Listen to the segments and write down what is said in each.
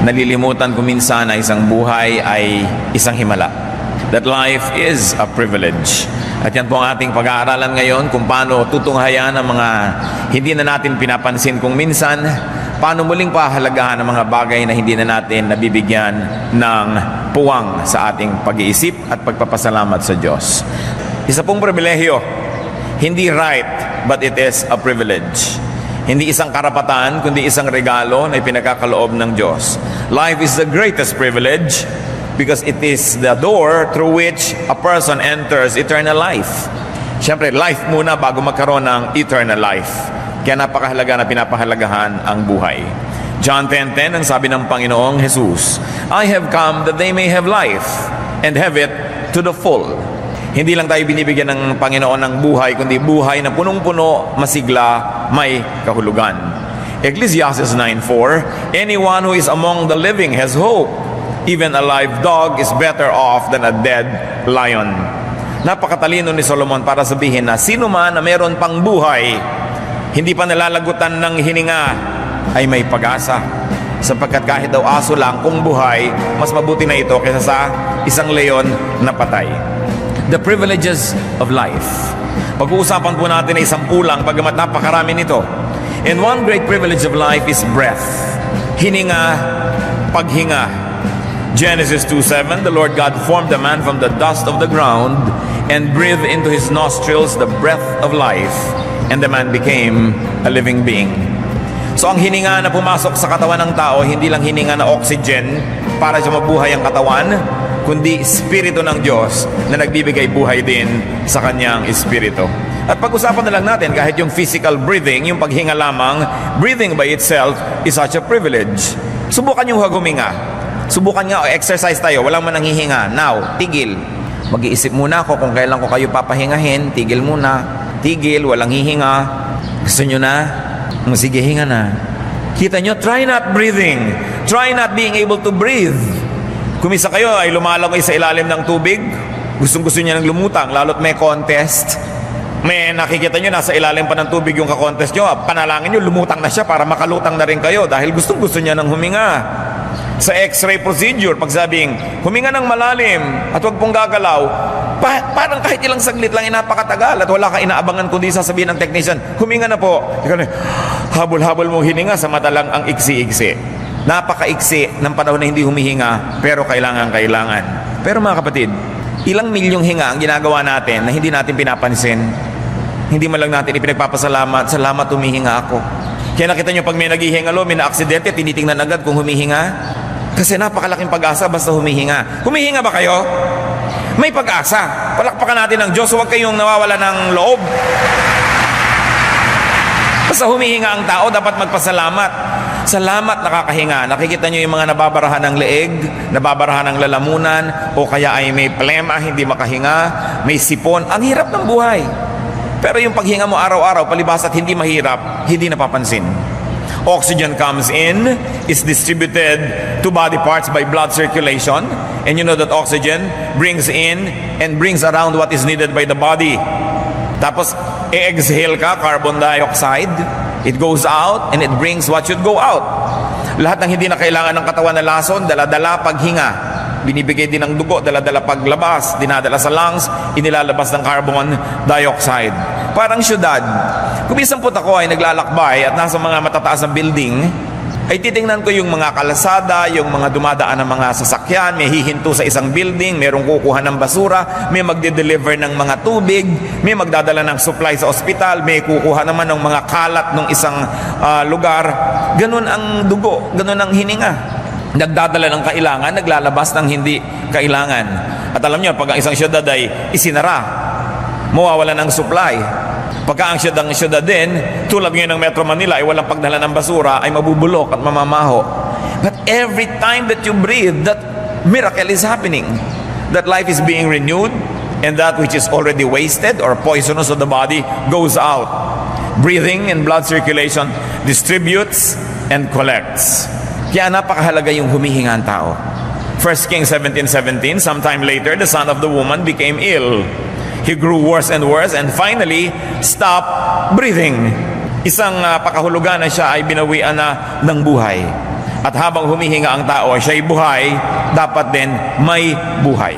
Nalilimutan ko minsan na isang buhay ay isang himala. That life is a privilege. At yan po ang ating pag-aaralan ngayon, kung paano tutunghayan ang mga hindi na natin pinapansin kung minsan, paano muling pahalagahan ang mga bagay na hindi na natin nabibigyan ng puwang sa ating pag-iisip at pagpapasalamat sa Diyos. Isa pong pribilehyo, hindi right, but it is a privilege. Hindi isang karapatan, kundi isang regalo na ipinagkakaloob ng Diyos. Life is the greatest privilege because it is the door through which a person enters eternal life. Siyempre, life muna bago magkaroon ng eternal life. Kaya napakahalaga na pinapahalagahan ang buhay. John 10:10, ang sabi ng Panginoong Jesus, I have come that they may have life and have it to the full. Hindi lang tayo binibigyan ng Panginoon ng buhay, kundi buhay na punong-puno, masigla, may kahulugan. Ecclesiastes 9:4, anyone who is among the living has hope. Even a live dog is better off than a dead lion. Napakatalino ni Solomon para sabihin na sino man na meron pang buhay, hindi pa nalalagutan ng hininga, ay may pag-asa. Sapagkat kahit daw aso lang kung buhay, mas mabuti na ito kaysa sa isang leon na patay. The privileges of life. Pag-uusapan po natin ay isang pulang, bagamat napakarami nito. And one great privilege of life is breath. Hininga, paghinga. Genesis 2:7, the Lord God formed the man from the dust of the ground and breathed into his nostrils the breath of life, and the man became a living being. So ang hininga na pumasok sa katawan ng tao, hindi lang hininga na oxygen para siya mabuhay ang katawan, kundi espiritu ng Diyos na nagbibigay buhay din sa kanyang espiritu. At pag-usapan na lang natin, kahit yung physical breathing, yung paghinga lamang, breathing by itself is such a privilege. Subukan yung huminga. Subukan nga, exercise tayo, walang man nanghihinga. Now, tigil. Mag-iisip muna ako kung kailan ko kayo papahingahin. Tigil muna. Tigil, walang hihinga. Gusto nyo na? Sige, hinga na. Kita nyo, try not breathing. Try not being able to breathe. Kumisa kayo ay lumalangoy sa ilalim ng tubig, gustong-gusto niya ng lumutang, lalo't may contest. May nakikita nyo, nasa ilalim pa ng tubig yung ka-contest nyo, panalangin nyo, lumutang na siya para makalutang na rin kayo dahil gustong-gusto niya ng huminga. Sa x-ray procedure, pag sabing, huminga ng malalim at huwag pong gagalaw, parang kahit ilang saglit lang napakatagal at wala ka inaabangan kundi sasabihin ng technician, huminga na po. Habol-habol mong hininga sa mata lang ang iksi-iksi. Napakaiksi ng panahon na hindi humihinga, pero kailangan. Pero mga kapatid, ilang milyong hinga ang ginagawa natin na hindi natin pinapansin. Hindi man lang natin ipinagpapasalamat, salamat humihinga ako. Kaya nakita nyo pag may naghihingalo, may na-aksidente, tinitingnan agad kung humihinga. Kasi napakalaking pag-asa basta humihinga. Humihinga ba kayo? May pag-asa. Palakpakan natin ng Diyos, huwag kayong nawawala ng loob. Basta humihinga ang tao, dapat magpasalamat. Salamat nakakahinga. Nakikita nyo yung mga nababarahan ng leeg, nababarahan ng lalamunan, o kaya ay may plema, hindi makahinga, may sipon. Ang hirap ng buhay. Pero yung paghinga mo araw-araw, palibas at hindi mahirap, hindi napapansin. Oxygen comes in, is distributed to body parts by blood circulation, and you know that oxygen brings in and brings around what is needed by the body. Tapos, i-exhale ka, carbon dioxide, it goes out and it brings what should go out. Lahat ng hindi na kailangan ng katawan na lason, dala-dala paghinga. Binibigay din ng dugo, dala-dala paglabas, dinadala sa lungs, inilalabas ng carbon dioxide. Parang syudad. Kung isang punta ko ay naglalakbay at nasa mga matataas na building, ay titingnan ko yung mga kalasada, yung mga dumadaan ng mga sasakyan, may hihinto sa isang building, merong kukuha ng basura, may magde-deliver ng mga tubig, may magdadala ng supply sa ospital, may kukuha naman ng mga kalat ng isang lugar. Ganun ang dugo, ganun ang hininga. Nagdadala ng kailangan, naglalabas ng hindi kailangan. At alam niyo, pag ang isang syudad ay isinara, mawawala ng supply. Pagka ang syudad din, tulad ngayon ng Metro Manila ay walang pagdala ng basura, ay mabubulok at mamamaho. But every time that you breathe, that miracle is happening. That life is being renewed, and that which is already wasted or poisonous of the body goes out. Breathing and blood circulation distributes and collects. Kaya napakahalaga yung humihinga ang tao. 1 Kings 17:17, sometime later, the son of the woman became ill. He grew worse and worse and finally stopped breathing. Isang pakahulugan na siya ay binawian na ng buhay. At habang humihinga ang tao, siya'y buhay, dapat din may buhay.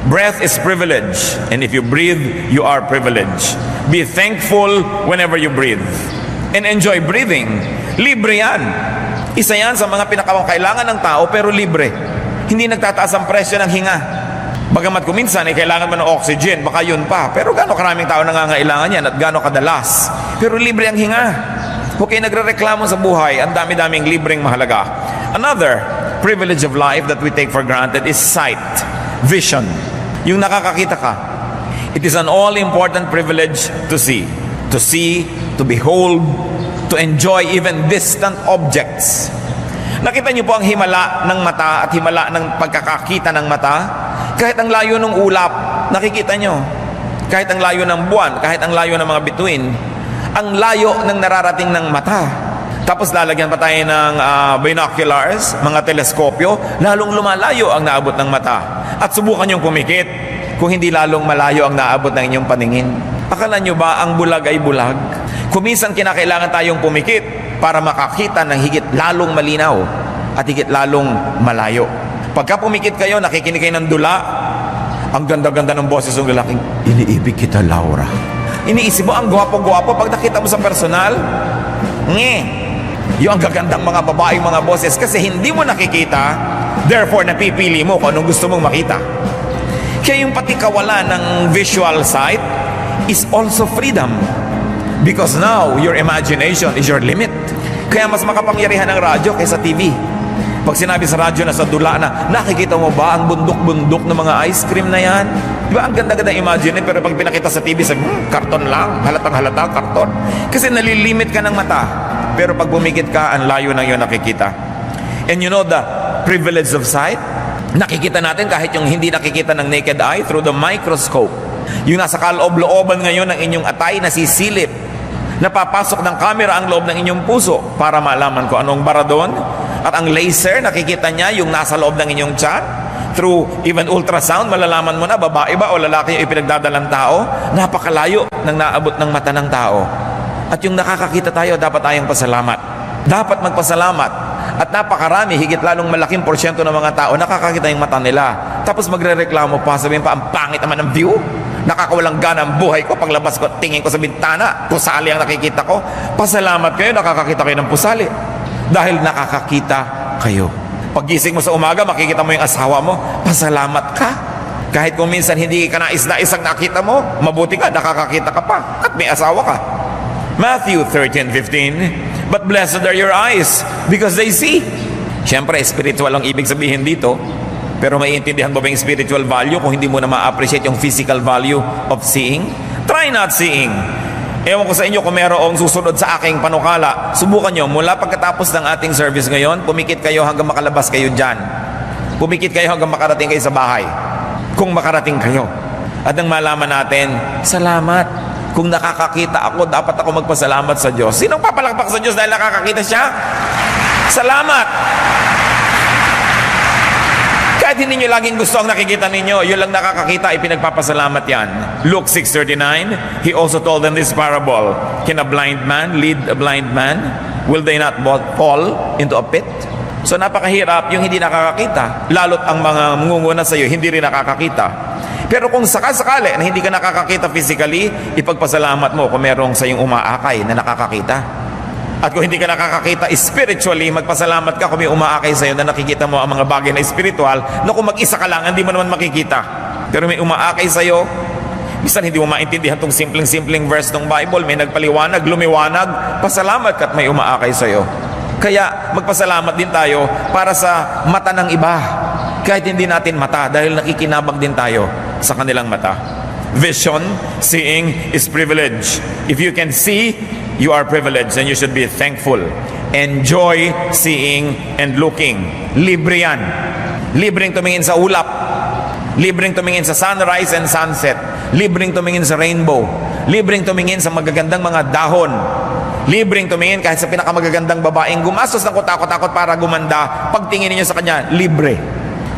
Breath is privilege, and if you breathe, you are privileged. Be thankful whenever you breathe. And enjoy breathing. Libre yan. Isa yan sa mga pinakakailangan ng tao, pero libre. Hindi nagtataas ang presyo ng hinga. Bagamat kuminsan ay kailangan mo ng oxygen, baka yun pa. Pero gaano karaming tao nangangailangan yan at gaano kadalas. Pero libre ang hinga. Huwag kayo nagrereklamo sa buhay, ang dami-daming libreng mahalaga. Another privilege of life that we take for granted is sight, vision. Yung nakakakita ka. It is an all-important privilege to see. To see, to behold, to enjoy even distant objects. Nakita niyo po ang himala ng mata at himala ng pagkakakita ng mata? Kahit ang layo ng ulap, nakikita niyo. Kahit ang layo ng buwan, kahit ang layo ng mga bituin, ang layo ng nararating ng mata. Tapos lalagyan pa tayo ng binoculars, mga teleskopyo, lalong lumalayo ang naabot ng mata. At subukan niyong pumikit kung hindi lalong malayo ang naabot ng inyong paningin. Akala niyo ba ang bulag ay bulag? Kuminsan kinakailangan tayong pumikit para makakita ng higit lalong malinaw at higit lalong malayo. Pagka pumikit kayo, nakikinig kayo ng dula, ang ganda-ganda ng boses ng lalaking, iniibig kita, Laura. Iniisip mo, ang gwapo-gwapo pag nakita mo sa personal, yung ang gagandang mga babaeng mga boses kasi hindi mo nakikita, therefore napipili mo kung anong gusto mong makita. Kaya yung pati kawalan ng visual sight is also freedom. Because now, your imagination is your limit. Kaya mas makapangyarihan ang radyo kaysa TV. Pag sinabi sa radyo na sa dula na, nakikita mo ba ang bundok-bundok ng mga ice cream na yan? Di ba ang ganda-ganda imagine, pero pag pinakita sa TV, sabi, karton lang, halatang-halata, karton. Kasi nalilimit ka ng mata. Pero pag bumikit ka, ang layo ng iyong nakikita. And you know the privilege of sight? Nakikita natin kahit yung hindi nakikita ng naked eye through the microscope. Yung nasa kaloob-looban ngayon ng inyong atay na sisilip. Napapasok ng camera ang loob ng inyong puso para malaman ko anong bara doon. At ang laser, nakikita niya yung nasa loob ng inyong tiyan. Through even ultrasound, malalaman mo na babae ba o lalaki yung ipinagdadalang tao. Napakalayo ng naabot ng mata ng tao. At yung nakakakita tayo, dapat tayong pasalamat. Dapat magpasalamat. At napakarami, higit lalong malaking porsyento ng mga tao, nakakakita yung mata nila. Tapos magre-reklamo pa, sabihin pa, ang pangit naman ng view. Nakakawalang gana ang buhay ko. Paglabas ko, tingin ko sa bintana, pusali ang nakikita ko. Pasalamat kayo, nakakakita kayo ng pusali. Dahil nakakakita kayo. Paggising mo sa umaga, makikita mo yung asawa mo, pasalamat ka. Kahit kung minsan hindi ka nais-nais ang nakita mo, mabuti ka, nakakakita ka pa. At may asawa ka. Matthew 13:15, but blessed are your eyes because they see. Siyempre, spiritual ang ibig sabihin dito. Pero maiintindihan mo ba yung spiritual value kung hindi mo na ma-appreciate yung physical value of seeing? Try not seeing. Ewan ko sa inyo kung mayroong susunod sa aking panukala. Subukan nyo, mula pagkatapos ng ating service ngayon, pumikit kayo hanggang makalabas kayo dyan. Pumikit kayo hanggang makarating kayo sa bahay. Kung makarating kayo. At nang malaman natin, salamat. Kung nakakakita ako, dapat ako magpasalamat sa Diyos. Sinong papalakpak sa Diyos dahil nakakakita siya? Salamat! Kahit hindi nyo laging gusto ang nakikita ninyo, yun lang nakakakita, ipinagpapasalamat yan. Luke 6:39, He also told them this parable. Can a blind man lead a blind man? Will they not both fall into a pit? So napakahirap yung hindi nakakakita. Lalo't ang mga mungunguna sa iyo, hindi rin nakakakita. Pero kung sakasakali na hindi ka nakakakita physically, ipagpasalamat mo kung merong sa iyong umaakay na nakakakita. At kung hindi ka nakakakita spiritually, magpasalamat ka kung may umaakay sa iyo na nakikita mo ang mga bagay na spiritual na kung mag-isa ka lang, hindi mo naman makikita. Pero may umaakay sa iyo, minsan hindi mo maintindihan itong simpleng-simpleng verse ng Bible, may nagpaliwanag, lumiwanag, pasalamat ka at may umaakay sa iyo. Kaya magpasalamat din tayo para sa mata ng iba. Kahit hindi natin mata, dahil nakikinabang din tayo sa kanilang mata. Vision, seeing is privilege. If you can see, you are privileged and you should be thankful. Enjoy seeing and looking. Libre yan. Libreng tumingin sa ulap. Libreng tumingin sa sunrise and sunset. Libreng tumingin sa rainbow. Libreng tumingin sa magagandang mga dahon. Libreng tumingin kahit sa pinakamagagandang babaeng gumastos ng kutakot-takot para gumanda. Pagtingin niyo sa kanya, libre.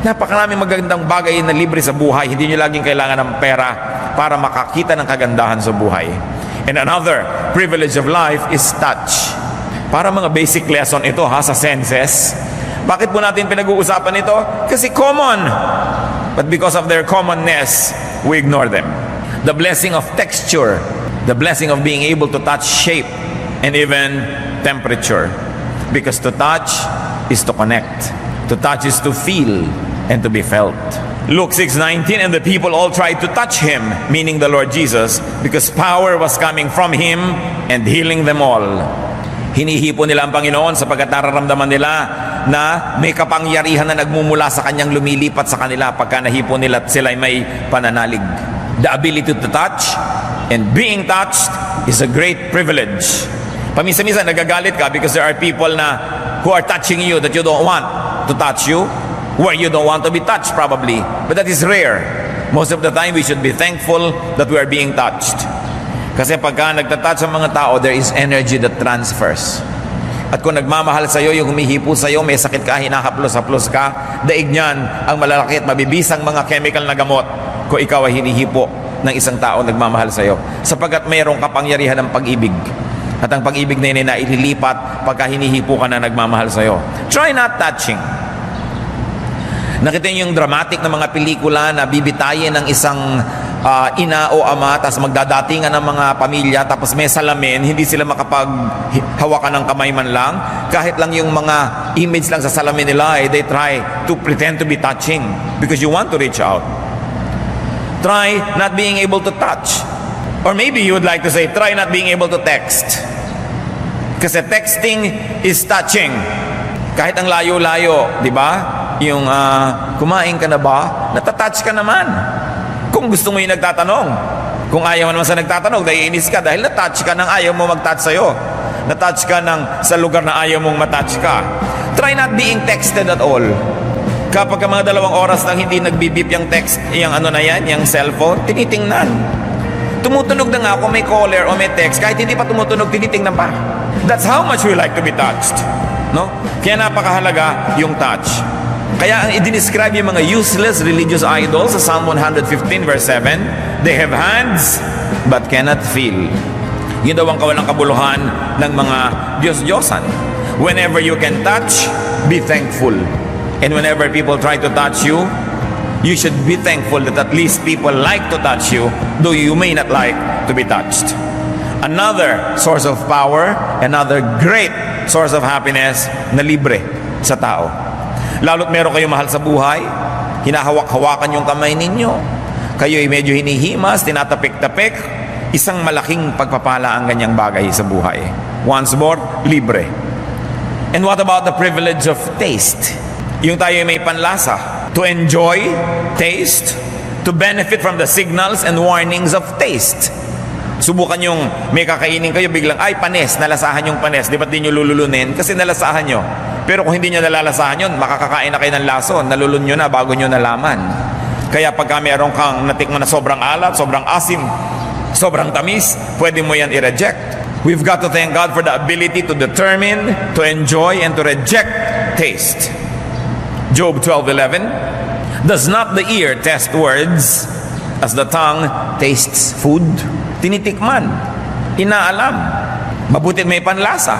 Napakaraming magagandang bagay na libre sa buhay. Hindi nyo laging kailangan ng pera para makakita ng kagandahan sa buhay. And another privilege of life is touch. Para mga basic lesson ito sa senses. Bakit po natin pinag-uusapan ito? Kasi common. But because of their commonness, we ignore them. The blessing of texture, the blessing of being able to touch shape, and even temperature. Because to touch is to connect. To touch is to feel and to be felt. Luke 6:19, and the people all tried to touch him, meaning the Lord Jesus, because power was coming from him and healing them all. Hinihipo nila ang Panginoon sapagkat nararamdaman nila na may kapangyarihan na nagmumula sa kanyang lumilipat sa kanila pagka nahipo nila at sila ay may pananalig. The ability to touch and being touched is a great privilege. Paminsan-minsan nagagalit ka because there are people na who are touching you that you don't want to touch you, where you don't want to be touched probably. But that is rare. Most of the time, we should be thankful that we are being touched. Kasi pagka nagtatouch ang mga tao, there is energy that transfers. At kung nagmamahal sa'yo, yung humihipo sa'yo, may sakit ka, hinahaplos-haplos ka, daig niyan ang malalaki at mabibisang mga chemical na gamot kung ikaw ay hinihipo ng isang tao nagmamahal sa'yo. Sapagkat mayroong kapangyarihan ng pag-ibig. At ang pag-ibig na yun ay ililipat pagka hinihipo ka na nagmamahal sa'yo. Try not touching. Nakita niyo yung dramatic na mga pelikula na bibitayin ng isang ina o ama, tapos magdadatingan ng mga pamilya, tapos may salamin, hindi sila makapaghawakan ng kamay man lang. Kahit lang yung mga image lang sa salamin nila, they try to pretend to be touching because you want to reach out. Try not being able to touch. Or maybe you would like to say, try not being able to text. Kasi texting is touching. Kahit ang layo-layo, di ba? Yung kumain ka na ba? Natatouch ka naman. Kung gusto mo yung nagtatanong. Kung ayaw mo naman sa nagtatanong, naiinis ka dahil natouch ka ng ayaw mo mag-touch sa'yo. Natouch ka ng sa lugar na ayaw mong matouch ka. Try not being texted at all. Kapag mga 2 oras nang hindi nagbibip yung text, yung ano na yan, yung cellphone, tinitingnan. Tumutunog na nga kung may caller o may text, kahit hindi pa tumutunog, tinitingnan pa. That's how much we like to be touched. No? Kaya napakahalaga yung touch. Kaya ang i-describe yung mga useless religious idols sa Psalm 115 verse 7, they have hands but cannot feel. Yun daw ang kawalang kabuluhan ng mga Diyos-Diyosan. Whenever you can touch, be thankful. And whenever people try to touch you, you should be thankful that at least people like to touch you, though you may not like to be touched. Another source of power, another great source of happiness na libre sa tao. Lalo't meron kayong mahal sa buhay, hinahawak-hawakan yung kamay ninyo, kayo'y medyo hinihimas, tinatapik-tapik, isang malaking pagpapala ang ganyang bagay sa buhay. Once more, libre. And what about the privilege of taste? Yung tayo may panlasa, to enjoy taste, to benefit from the signals and warnings of taste. Subukan yung may kakainin kayo, biglang, ay, panis, nalasahan yung panis. Di ba't di nyo lululunin? Kasi nalasahan nyo. Pero kung hindi nyo nalalasahan yun, makakakain na kayo ng lason, nalulun nyo na bago nyo nalaman. Kaya pagka meron kang natikman na sobrang alat, sobrang asim, sobrang tamis, pwede mo yan i-reject. We've got to thank God for the ability to determine, to enjoy, and to reject taste. Job 12:11, does not the ear test words as the tongue tastes food? Tinitikman, inaalam, mabutit may panlasa.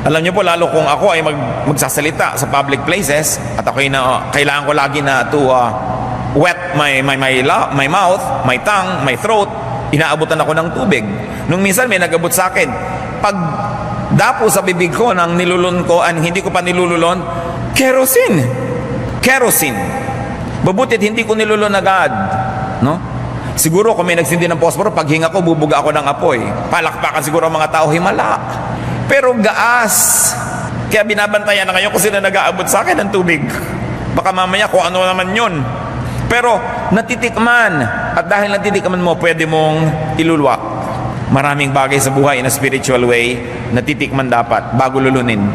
Alam niyo po, lalo kung ako ay magsasalita sa public places at ako kailangan ko lagi na to wet my mouth, my tongue, my throat, inaabutan ako ng tubig. Nung minsan may nag-abot sa akin, pag dapo sa bibig ko ng nilulun ko, hindi ko pa nilululon, kerosene. Mabutit hindi ko nilulun agad, no? Siguro kung may nagsindi ng posporo, pag hinga ko, bubuga ako ng apoy. Palakpakan siguro ang mga tao, himala. Pero gaas. Kaya binabantayan na ngayon kung sila nag-aabot sa akin ng tubig. Baka mamaya kung ano naman yun. Pero natitikman. At dahil natitikman mo, pwede mong ilulwa. Maraming bagay sa buhay in a spiritual way, natitikman dapat bago lulunin.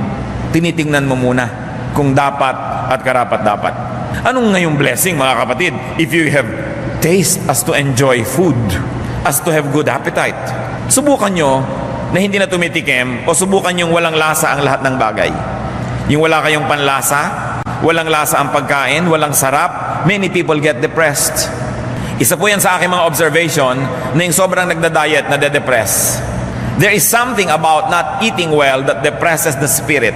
Tinitingnan mo muna kung dapat at karapat dapat. Anong ngayong blessing, mga kapatid? If you have taste as to enjoy food, as to have good appetite. Subukan nyo na hindi na tumitikim o subukan yung walang lasa ang lahat ng bagay. Yung wala kayong panlasa, walang lasa ang pagkain, walang sarap, many people get depressed. Isa po yan sa aking mga observation na yung sobrang nagda-diet na de-depress. There is something about not eating well that depresses the spirit.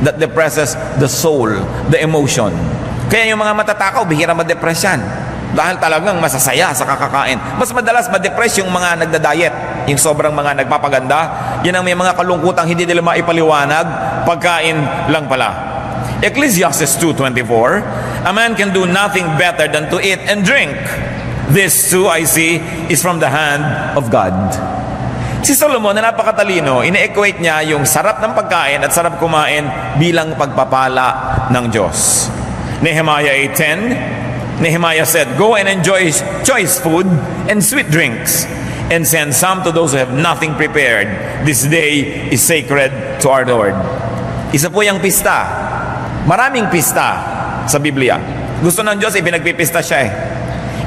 that depresses the soul, the emotion. Kaya yung mga matatakaw, bihira ma-depress yan. Dahil talagang masasaya sa kakakain. Mas madalas ma-depress yung mga nagda-diet, yung sobrang mga nagpapaganda. Yan ang may mga kalungkutang hindi nila maipaliwanag, pagkain lang pala. Ecclesiastes 2:24, a man can do nothing better than to eat and drink. This too, I see, is from the hand of God. Si Solomon na napakatalino, ine-equate niya yung sarap ng pagkain at sarap kumain bilang pagpapala ng Diyos. Nehemiah 8:10, Nehemiah said, "Go and enjoy choice food and sweet drinks, and send some to those who have nothing prepared. This day is sacred to our Lord." Isa po yung pista. Maraming pista sa Biblia. Gusto ng Diyos, ipinagpipista siya eh.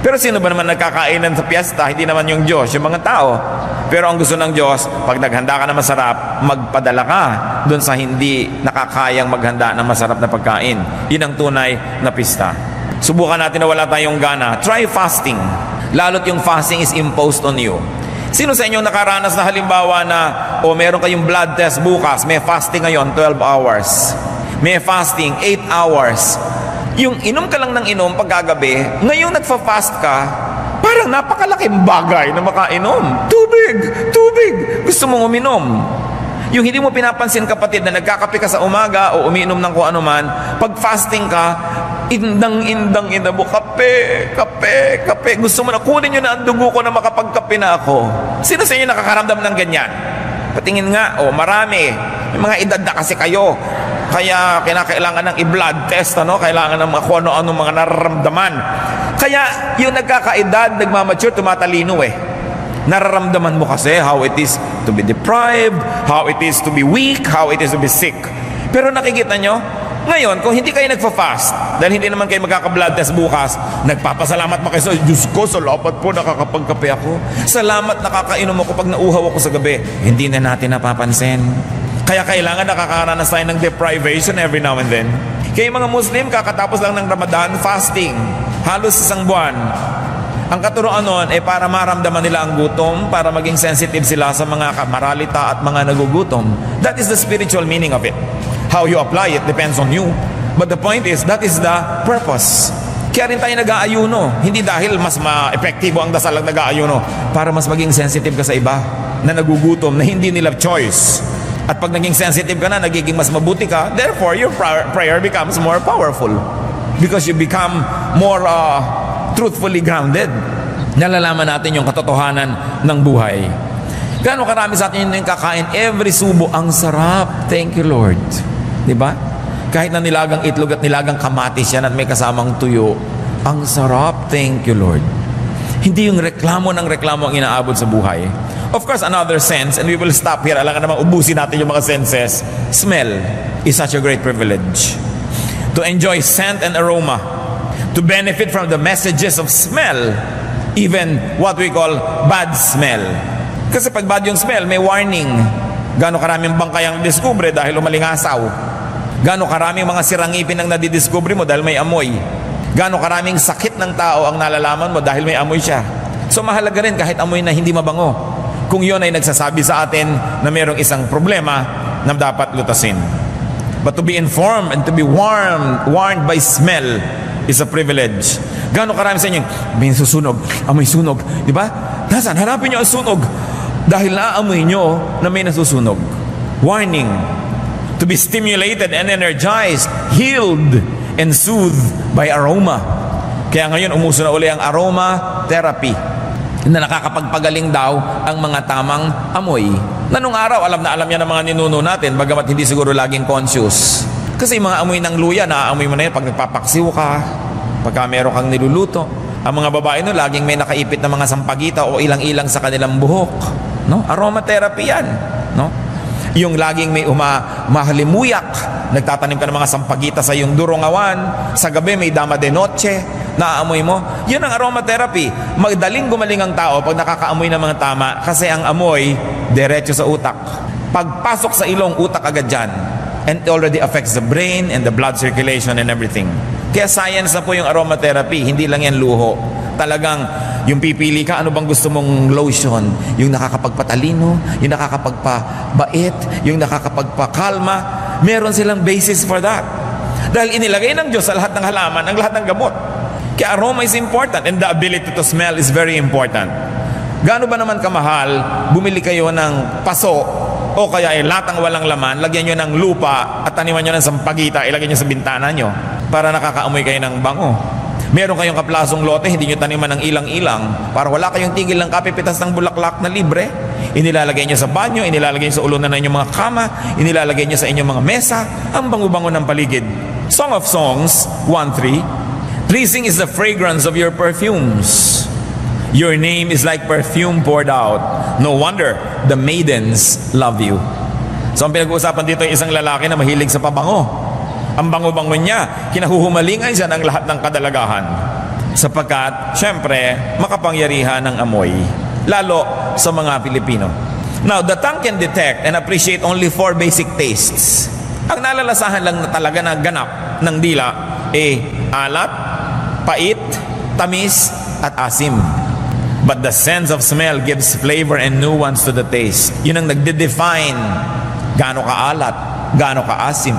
Pero sino ba naman nagkakainan sa piyesta? Hindi naman yung Diyos, yung mga tao. Pero ang gusto ng Diyos, pag naghanda ka ng masarap, magpadala ka doon sa hindi nakakayang maghanda ng masarap na pagkain. Yun ang tunay na pista. Subukan natin na wala tayong gana. Try fasting. Lalo't yung fasting is imposed on you. Sino sa inyo nakaranas na halimbawa na meron kayong blood test bukas, may fasting ngayon 12 hours. May fasting 8 hours. Yung inom ka lang ng inom pagkagabi, ngayon nagfa-fast ka, parang napakalaking bagay na makainom. Tubig! Gusto mong uminom. Yung hindi mo pinapansin, kapatid, na nagkakape ka sa umaga o umiinom ng kung ano man, pag fasting ka, indang mo, kape. Gusto mo na, kunin nyo na ang dugo ko na makapagkape na ako. Sino sa inyo nakakaramdam ng ganyan? Patingin nga, marami. Yung mga edad na kasi kayo. Kaya kinakailangan ng i-blood test, kailangan ng mga kung ano mga nararamdaman. Kaya yung nagkakaedad, nagmamature, tumatalino eh. Nararamdaman mo kasi how it is to be deprived, how it is to be weak, how it is to be sick. Pero nakikita nyo, ngayon, kung hindi kayo nagfa-fast, dahil hindi naman kayo magkaka-blood test bukas, nagpapasalamat mo kayo sa Diyos ko, salamat po nakakapagkape ako. Salamat nakakainom ako pag nauhaw ako sa gabi. Hindi na natin napapansin. Kaya kailangan nakakaranas tayo ng deprivation every now and then. Kaya mga Muslim, kakatapos lang ng Ramadan, fasting. Halos isang buwan. Ang katuroan nun ay para maramdaman nila ang gutom, para maging sensitive sila sa mga maralita at mga nagugutom. That is the spiritual meaning of it. How you apply it depends on you. But the point is, that is the purpose. Kaya rin tayo nag-aayuno. Hindi dahil mas ma-epektibo ang dasal ang nag-aayuno, para mas maging sensitive ka sa iba na nagugutom, na hindi nila choice. At pag naging sensitive ka na, nagiging mas mabuti ka, therefore your prayer becomes more powerful. Because you become more truthfully grounded. Nalalaman natin yung katotohanan ng buhay. Gaano karami sa atin yung kakain, every subo, ang sarap. Thank you, Lord. Diba? Kahit na nilagang itlog at nilagang kamatis yan at may kasamang tuyo, ang sarap. Thank you, Lord. Hindi yung reklamo ng reklamo ang inaabot sa buhay. Of course, another sense, and we will stop here. Alam ka naman, ubusin natin yung mga senses. Smell is such a great privilege. To enjoy scent and aroma. To benefit from the messages of smell. Even what we call bad smell. Kasi pag bad yung smell, may warning. Gaano karaming bangkay ang discover dahil umalingasaw. Gaano karaming mga sirangipin ang nadidiscover mo dahil may amoy. Gaano karaming sakit ng tao ang nalalaman mo dahil may amoy siya. So mahalaga rin kahit amoy na hindi mabango, kung yon ay nagsasabi sa atin na mayroong isang problema na dapat lutasin. But to be informed and to be warned by smell is a privilege. Gaano karami sa inyo, may susunog, amoy sunog, di ba? Nasaan? Hanapin nyo ang sunog. Dahil naamoy nyo na may nasusunog. Warning. To be stimulated and energized, healed, and soothed by aroma. Kaya ngayon umuso na uli ang aroma therapy, na nakakapagpagaling daw ang mga tamang amoy. Na nung araw, alam na alam yan ng mga ninuno natin, bagamat hindi siguro laging conscious. Kasi yung mga amoy ng luya, naaamoy mo na yun pag nagpapaksiw ka, pagka meron kang niluluto. Ang mga babae no, laging may nakaipit na mga sampagita o ilang-ilang sa kanilang buhok. No? Aromatherapy yan. No? Yung laging may mahalimuyak, nagtatanim ka ng mga sampagita sa iyong durongawan, sa gabi may dama de noche, naaamoy mo. Yun ang aromatherapy. Magdaling gumaling ang tao pag nakakaamoy ng mga tama, kasi ang amoy, diretso sa utak. Pagpasok sa ilong, utak agad dyan. And it already affects the brain and the blood circulation and everything. Kaya science na po yung aromatherapy, hindi lang yan luho. Talagang yung pipili ka, ano bang gusto mong lotion? Yung nakakapagpatalino, yung nakakapagpabait, yung nakakapagpakalma. Meron silang basis for that. Dahil inilagay ng Diyos sa lahat ng halaman, ang lahat ng gamot. Kaya aroma is important and the ability to smell is very important. Gaano ba naman kamahal, bumili kayo ng paso o kaya latang walang laman, lagyan nyo ng lupa at taniman nyo ng sampagita, ilagay nyo sa bintana nyo para nakakaamoy kayo ng bango. Meron kayong kaplasong lote, hindi nyo taniman ng ilang-ilang para wala kayong tigil ng kapipitas ng bulaklak na libre. Inilalagay nyo sa banyo, inilalagay nyo sa ulunan ng inyong mga kama, inilalagay nyo sa inyong mga mesa, ang bango-bango ng paligid. Song of Songs 1:3, pleasing is the fragrance of your perfumes. Your name is like perfume poured out. No wonder the maidens love you. So ang pinag-uusapan dito ay isang lalaki na mahilig sa pabango. Ang bango-bango niya, kinahuhumalingan siya ng lahat ng kadalagahan. Sapagkat, syempre, makapangyarihan ng amoy. Lalo sa mga Pilipino. Now, the tongue can detect and appreciate only 4 basic tastes. Ang nalalasahan lang na talaga na ganap ng dila alat, pait, tamis, at asim. But the sense of smell gives flavor and nuance to the taste. Yun ang nagde-define gaano kaalat, gaano kaasim.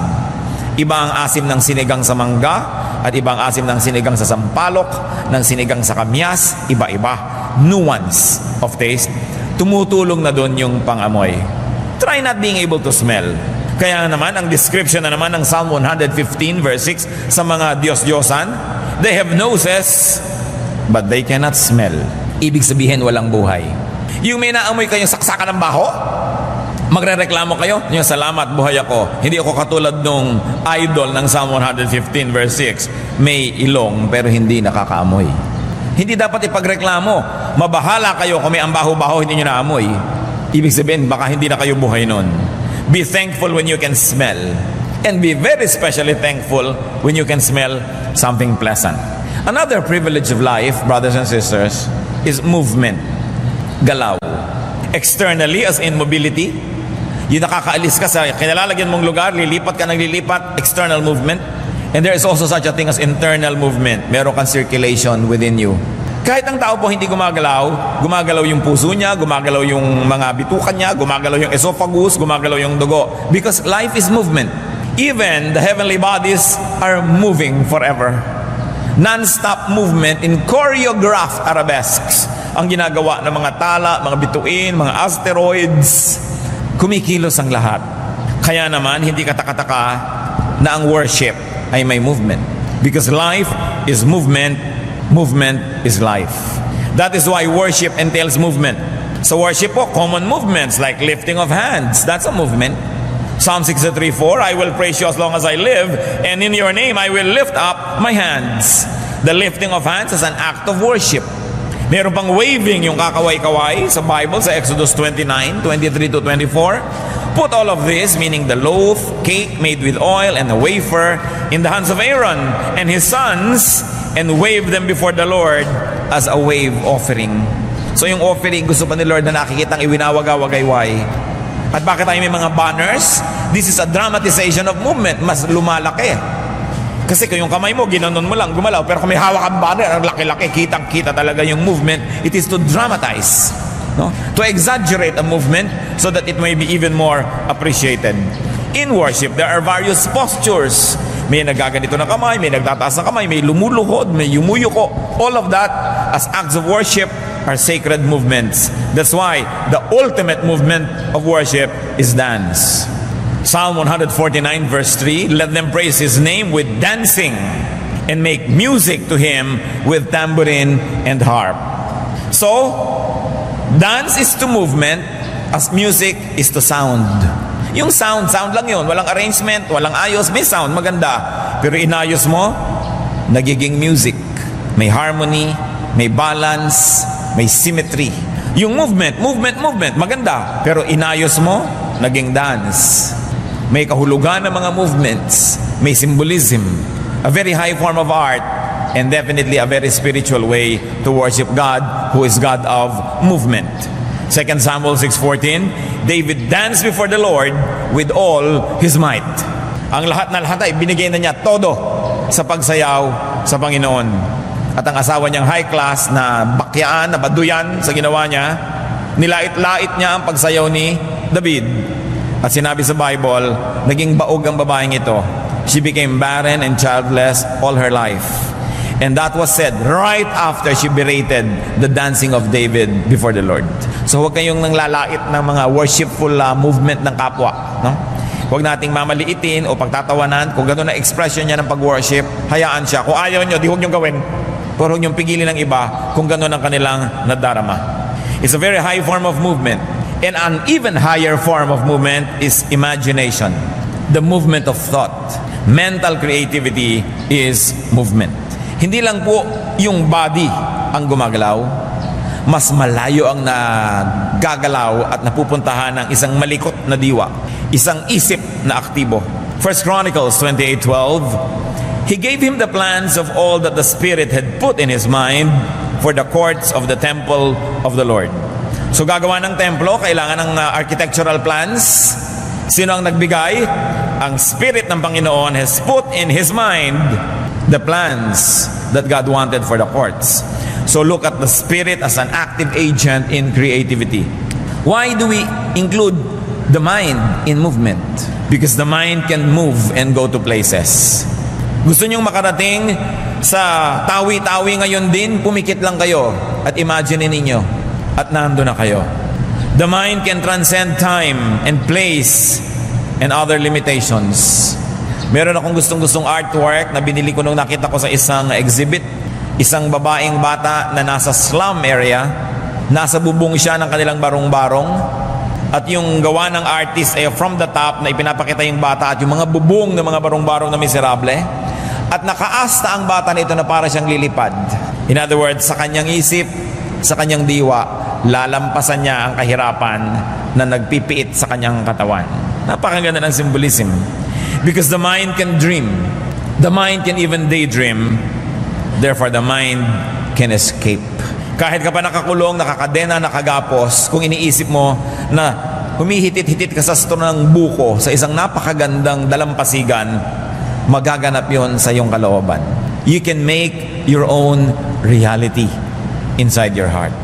Iba ang asim ng sinigang sa mangga at iba ang asim ng sinigang sa sampalok, ng sinigang sa kamyas, iba-iba. Nuance of taste. Tumutulong na doon yung pangamoy. Try not being able to smell. Kaya naman, ang description na naman ng Psalm 115 verse 6 sa mga Diyos-Diyosan, they have noses, but they cannot smell. Ibig sabihin, walang buhay. Yung may naamoy kayong saksakan ng baho, magrereklamo kayo, yung salamat, buhay ako. Hindi ako katulad nung idol ng Psalm 115 verse 6, may ilong pero hindi nakakaamoy. Hindi dapat ipagreklamo. Mabahala kayo kung may ang baho-baho, hindi nyo naamoy. Ibig sabihin, baka hindi na kayo buhay nun. Be thankful when you can smell. And be very especially thankful when you can smell something pleasant. Another privilege of life, brothers and sisters, is movement. Galaw. Externally, as in mobility, yung nakakaalis ka sa kinalalagyan mong lugar, lilipat ka ng lilipat, external movement. And there is also such a thing as internal movement. Meron kang circulation within you. Kahit ang tao po hindi gumagalaw, gumagalaw yung puso niya, gumagalaw yung mga bitukan niya, gumagalaw yung esophagus, gumagalaw yung dugo. Because life is movement. Even the heavenly bodies are moving forever. Non-stop movement in choreographed arabesques. Ang ginagawa ng mga tala, mga bituin, mga asteroids. Kumikilos ang lahat. Kaya naman, hindi katakataka na ang worship ay may movement. Because life is movement, movement is life. That is why worship entails movement. Sa worship po, common movements like lifting of hands. That's a movement. Psalm 63:4, I will praise you as long as I live, and in your name I will lift up my hands. The lifting of hands is an act of worship. Meron pang waving yung kakaway-kaway sa Bible sa Exodus 29:23-24. Put all of this, meaning the loaf, cake made with oil, and the wafer, in the hands of Aaron and his sons, and wave them before the Lord as a wave offering. So yung offering, gusto pa ni Lord na nakikitang iwinawagaw-wagayway. At bakit tayo may mga banners? This is a dramatization of movement. Mas lumalaki. Kasi kung yung kamay mo, ginanon mo lang, gumalaw. Pero kung may hawak ang banner, ang laki-laki, kitang-kita talaga yung movement. It is to dramatize. No? To exaggerate a movement so that it may be even more appreciated. In worship, there are various postures. May nagaganito ng kamay, may nagtataas ng kamay, may lumuluhod, may yumuyuko. All of that, as acts of worship, are sacred movements. That's why the ultimate movement of worship is dance. Psalm 149 verse 3, let them praise His name with dancing and make music to Him with tambourine and harp. So, dance is to movement as music is to sound. Yung sound lang yun. Walang arrangement, walang ayos, may sound, maganda. Pero inayos mo, nagiging music. May harmony, may balance, may symmetry. Yung movement, maganda. Pero inayos mo, naging dance. May kahulugan ng mga movements. May symbolism. A very high form of art. And definitely a very spiritual way to worship God, who is God of movement. 2 Samuel 6:14, David danced before the Lord with all his might. Ang lahat ay binigay na niya todo sa pagsayaw sa Panginoon. At ang asawa niyang high class na bakyaan, na baduyan sa ginawa niya, nilait-lait niya ang pagsayaw ni David. At sinabi sa Bible, naging baog ang babaeng ito. She became barren and childless all her life. And that was said right after she berated the dancing of David before the Lord. So huwag kayong nanglalait ng mga worshipful movement ng kapwa. No? Huwag nating mamaliitin o pagtatawanan. Kung gano'n na expression niya ng pag-worship, hayaan siya. Kung ayaw nyo, di huwag nyo gawin. Pero huwag nyo pigilin ng iba kung gano'n ang kanilang nadarama. It's a very high form of movement. And an even higher form of movement is imagination. The movement of thought. Mental creativity is movement. Hindi lang po yung body ang gumagalaw, mas malayo ang nagagalaw at napupuntahan ng isang malikot na diwa, isang isip na aktibo. 1 Chronicles 28:12, He gave him the plans of all that the Spirit had put in his mind for the courts of the temple of the Lord. So gagawa ng templo, kailangan ng architectural plans. Sino ang nagbigay? Ang Spirit ng Panginoon has put in his mind the plans that God wanted for the courts. So look at the Spirit as an active agent in creativity. Why do we include the mind in movement? Because the mind can move and go to places. Gusto nyong makarating sa tawi-tawi ngayon din, pumikit lang kayo at imagine ninyo at nando na kayo. The mind can transcend time and place and other limitations. Meron akong gustong-gustong artwork na binili ko nung nakita ko sa isang exhibit. Isang babaeng bata na nasa slum area, nasa bubong siya ng kanilang barong-barong, at yung gawa ng artist ay from the top na ipinapakita yung bata at yung mga bubong ng mga barong-barong na miserable, at nakaasta ang bata nito na para siyang lilipad. In other words, sa kanyang isip, sa kanyang diwa, lalampasan niya ang kahirapan na nagpipiit sa kanyang katawan. Napakaganda ng symbolism. Because the mind can dream. The mind can even daydream. Therefore, the mind can escape. Kahit ka pa nakakulong, nakakadena, nakagapos, kung iniisip mo na humihitit-hitit ka sa store ng buko sa isang napakagandang dalampasigan, magaganap yon sa iyong kalooban. You can make your own reality inside your heart.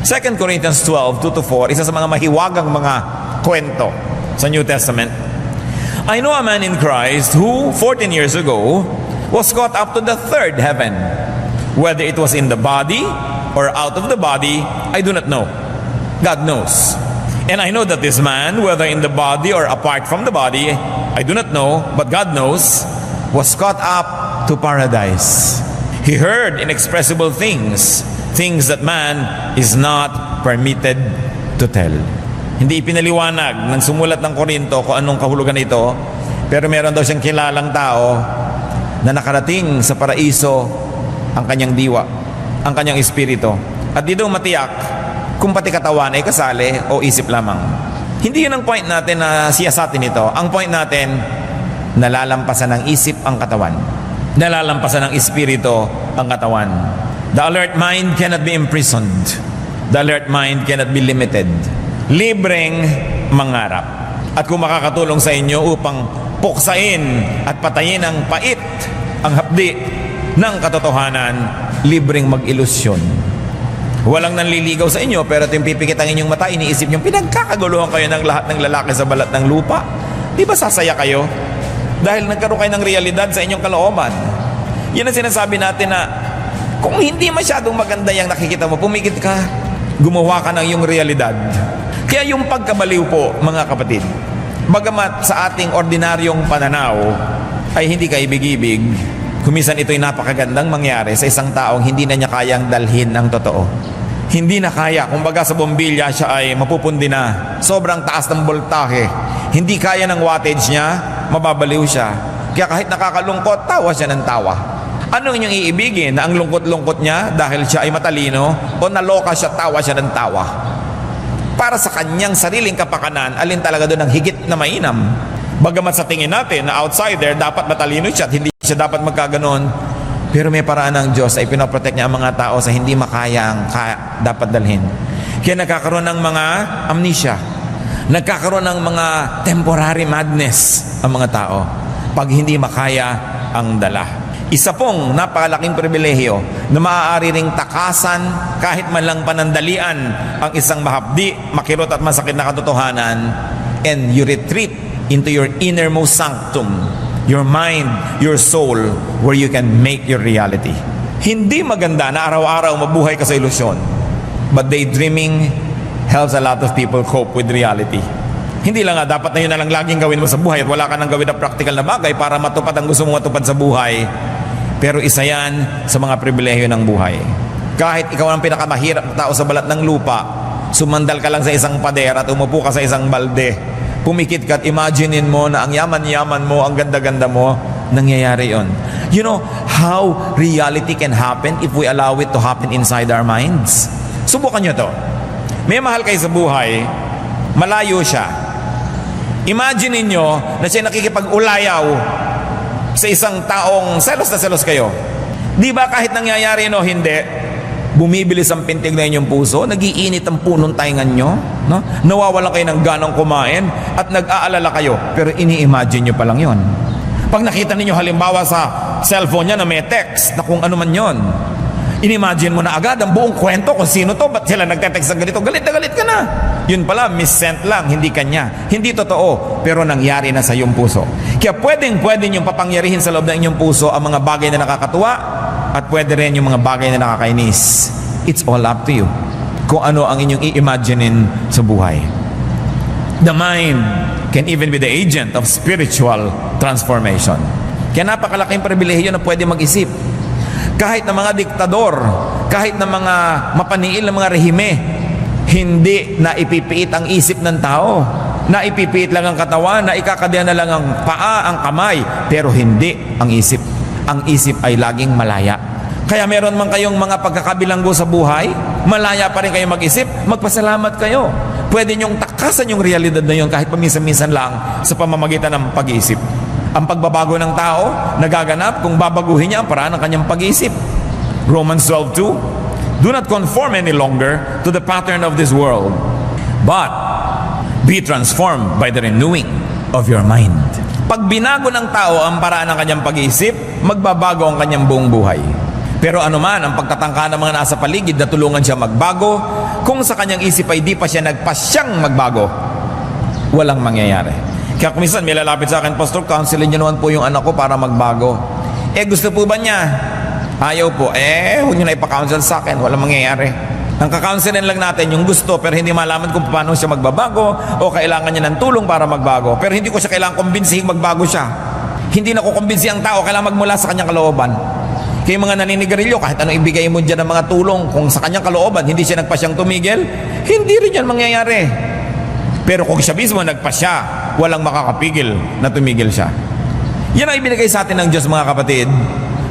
2 Corinthians 12:2-4, isa sa mga mahiwagang mga kwento sa New Testament. I know a man in Christ who 14 years ago was caught up to the third heaven. Whether it was in the body or out of the body, I do not know. God knows. And I know that this man, whether in the body or apart from the body, I do not know, but God knows, was caught up to paradise. He heard inexpressible things, things that man is not permitted to tell. Hindi ipinaliwanag ng sumulat ng Korinto kung anong kahulugan ito, pero meron daw siyang kilalang tao na nakarating sa paraiso ang kanyang diwa, ang kanyang espiritu. At di daw matiyak kung pati katawan ay kasali o isip lamang. Hindi yun ang point natin na siyasatin ito. Ang point natin, nalalampasan ng isip ang katawan. Nalalampasan ng espiritu ang katawan. The alert mind cannot be imprisoned. The alert mind cannot be limited. Libreng mangarap. At kung makakatulong sa inyo upang puksain at patayin ang pait, ang hapdi ng katotohanan, libreng mag-ilusyon. Walang nanliligaw sa inyo, pero ito yung pipikit ang inyong mata, iniisip nyo, pinagkakaguluhan kayo ng lahat ng lalaki sa balat ng lupa. Di ba sasaya kayo? Dahil nagkaroon kayo ng realidad sa inyong kalooban. Yan ang sinasabi natin na kung hindi masyadong maganda yung nakikita mo, pumikit ka, gumawa ka ng iyong realidad. Kaya yung pagkabaliw po, mga kapatid, bagamat sa ating ordinaryong pananaw ay hindi kaibig-ibig, kumisan ito'y napakagandang mangyari sa isang taong hindi na niya kayang dalhin ang totoo. Hindi na kaya, kumbaga sa bombilya siya ay mapupundi na, sobrang taas ng voltahe, hindi kaya ng wattage niya, mababaliw siya. Kaya kahit nakakalungkot, tawa siya ng tawa. Ano inyong iibigin? Na ang lungkot-lungkot niya dahil siya ay matalino, o naloka siya, tawa siya ng tawa? Para sa kanyang sariling kapakanan, alin talaga doon ang higit na mainam? Bagamat sa tingin natin na outsider, dapat matalino siya at hindi siya dapat magkaganon. Pero may paraan ng Diyos ay pinoprotect niya ang mga tao sa hindi makaya ang dapat dalhin. Kaya nagkakaroon ng mga amnesia. Nagkakaroon ng mga temporary madness ang mga tao pag hindi makaya ang dala. Isa pong napakalaking pribilehiyo na maaari ring takasan kahit man lang panandalian ang isang mahapdi, makirot at masakit na katotohanan and you retreat into your innermost sanctum, your mind, your soul, where you can make your reality. Hindi maganda na araw-araw mabuhay ka sa ilusyon, but daydreaming helps a lot of people cope with reality. Hindi lang nga, dapat na yun na lang laging gawin mo sa buhay at wala ka nang gawin na practical na bagay para matupad ang gusto mo matupad sa buhay. Pero isa yan sa mga pribilehyo ng buhay. Kahit ikaw ang pinakamahirap na tao sa balat ng lupa, sumandal ka lang sa isang pader at umupo ka sa isang balde, pumikit ka at imaginein mo na ang yaman-yaman mo, ang ganda-ganda mo, nangyayari yon. You know how reality can happen if we allow it to happen inside our minds? Subukan nyo to. May mahal kayo sa buhay, malayo siya. Imagine niyo na siya nakikipag-ulayaw sa isang taong selos na selos kayo. Di ba kahit nangyayari no, hindi, bumibilis ang pintig na inyong puso, nagiinit ang punong taingan nyo, no? Nawawalan kayo ng ganang kumain at nag-aalala kayo, pero ini-imagine nyo pa lang yon. Pag nakita ninyo halimbawa sa cellphone niya na may text na kung ano man yon, inimagine mo na agad ang buong kwento kung sino to, ba't sila nagte-text ng ganito, galit na galit ka na. Yun pala, missent lang, hindi kanya, hindi totoo, pero nangyari na sa iyong puso. Kaya pwede yung papangyarihin sa loob ng inyong puso ang mga bagay na nakakatuwa at pwede rin yung mga bagay na nakakainis. It's all up to you kung ano ang inyong i-imaginein sa buhay. The mind can even be the agent of spiritual transformation. Kaya napakalaking pribilehiyo na pwede mag-isip. Kahit na mga diktador, kahit na mga mapaniil na mga rehime, hindi na ipipiit ang isip ng tao. Na ipipiit lang ang katawan, na ikakadya na lang ang paa, ang kamay, pero hindi ang isip. Ang isip ay laging malaya. Kaya meron man kayong mga pagkakabilanggo sa buhay, malaya pa rin kayo mag-isip, magpasalamat kayo. Pwede nyong takasan yung realidad na yun kahit paminsan-minsan lang sa pamamagitan ng pag-iisip. Ang pagbabago ng tao, nagaganap kung babaguhin niya ang paraan ng kanyang pag-iisip. Romans 12:2, do not conform any longer to the pattern of this world, but be transformed by the renewing of your mind. Pag binago ng tao ang paraan ng kanyang pag-iisip, magbabago ang kanyang buong buhay. Pero anuman ang pagtatangka ng mga nasa paligid na tulungan siya magbago, kung sa kanyang isip ay di pa siya nagpasyang magbago, walang mangyayari. Kaya kung minsan may lalapit sa akin, Pastor, counselin niyo naman po yung anak ko para magbago. Gusto po ba niya? Ayaw po. Huwag niyo na ipa-counsel sa akin, walang mangyayari. Ang kakaunselin lang natin yung gusto pero hindi malaman kung paano siya magbabago o kailangan niya ng tulong para magbago. Pero hindi ko siya kailangan kumbinsihin magbago siya. Hindi na kukumbinsi ang tao, kailangan magmula sa kanyang kalooban. Kaya mga naninigarilyo, kahit anong ibigay mo dyan ng mga tulong, kung sa kanyang kalooban hindi siya nagpasyang tumigil, hindi rin yan mangyayari. Pero kung siya mismo nagpasya, walang makakapigil na tumigil siya. Yan ang ibinigay sa atin ng Diyos, mga kapatid,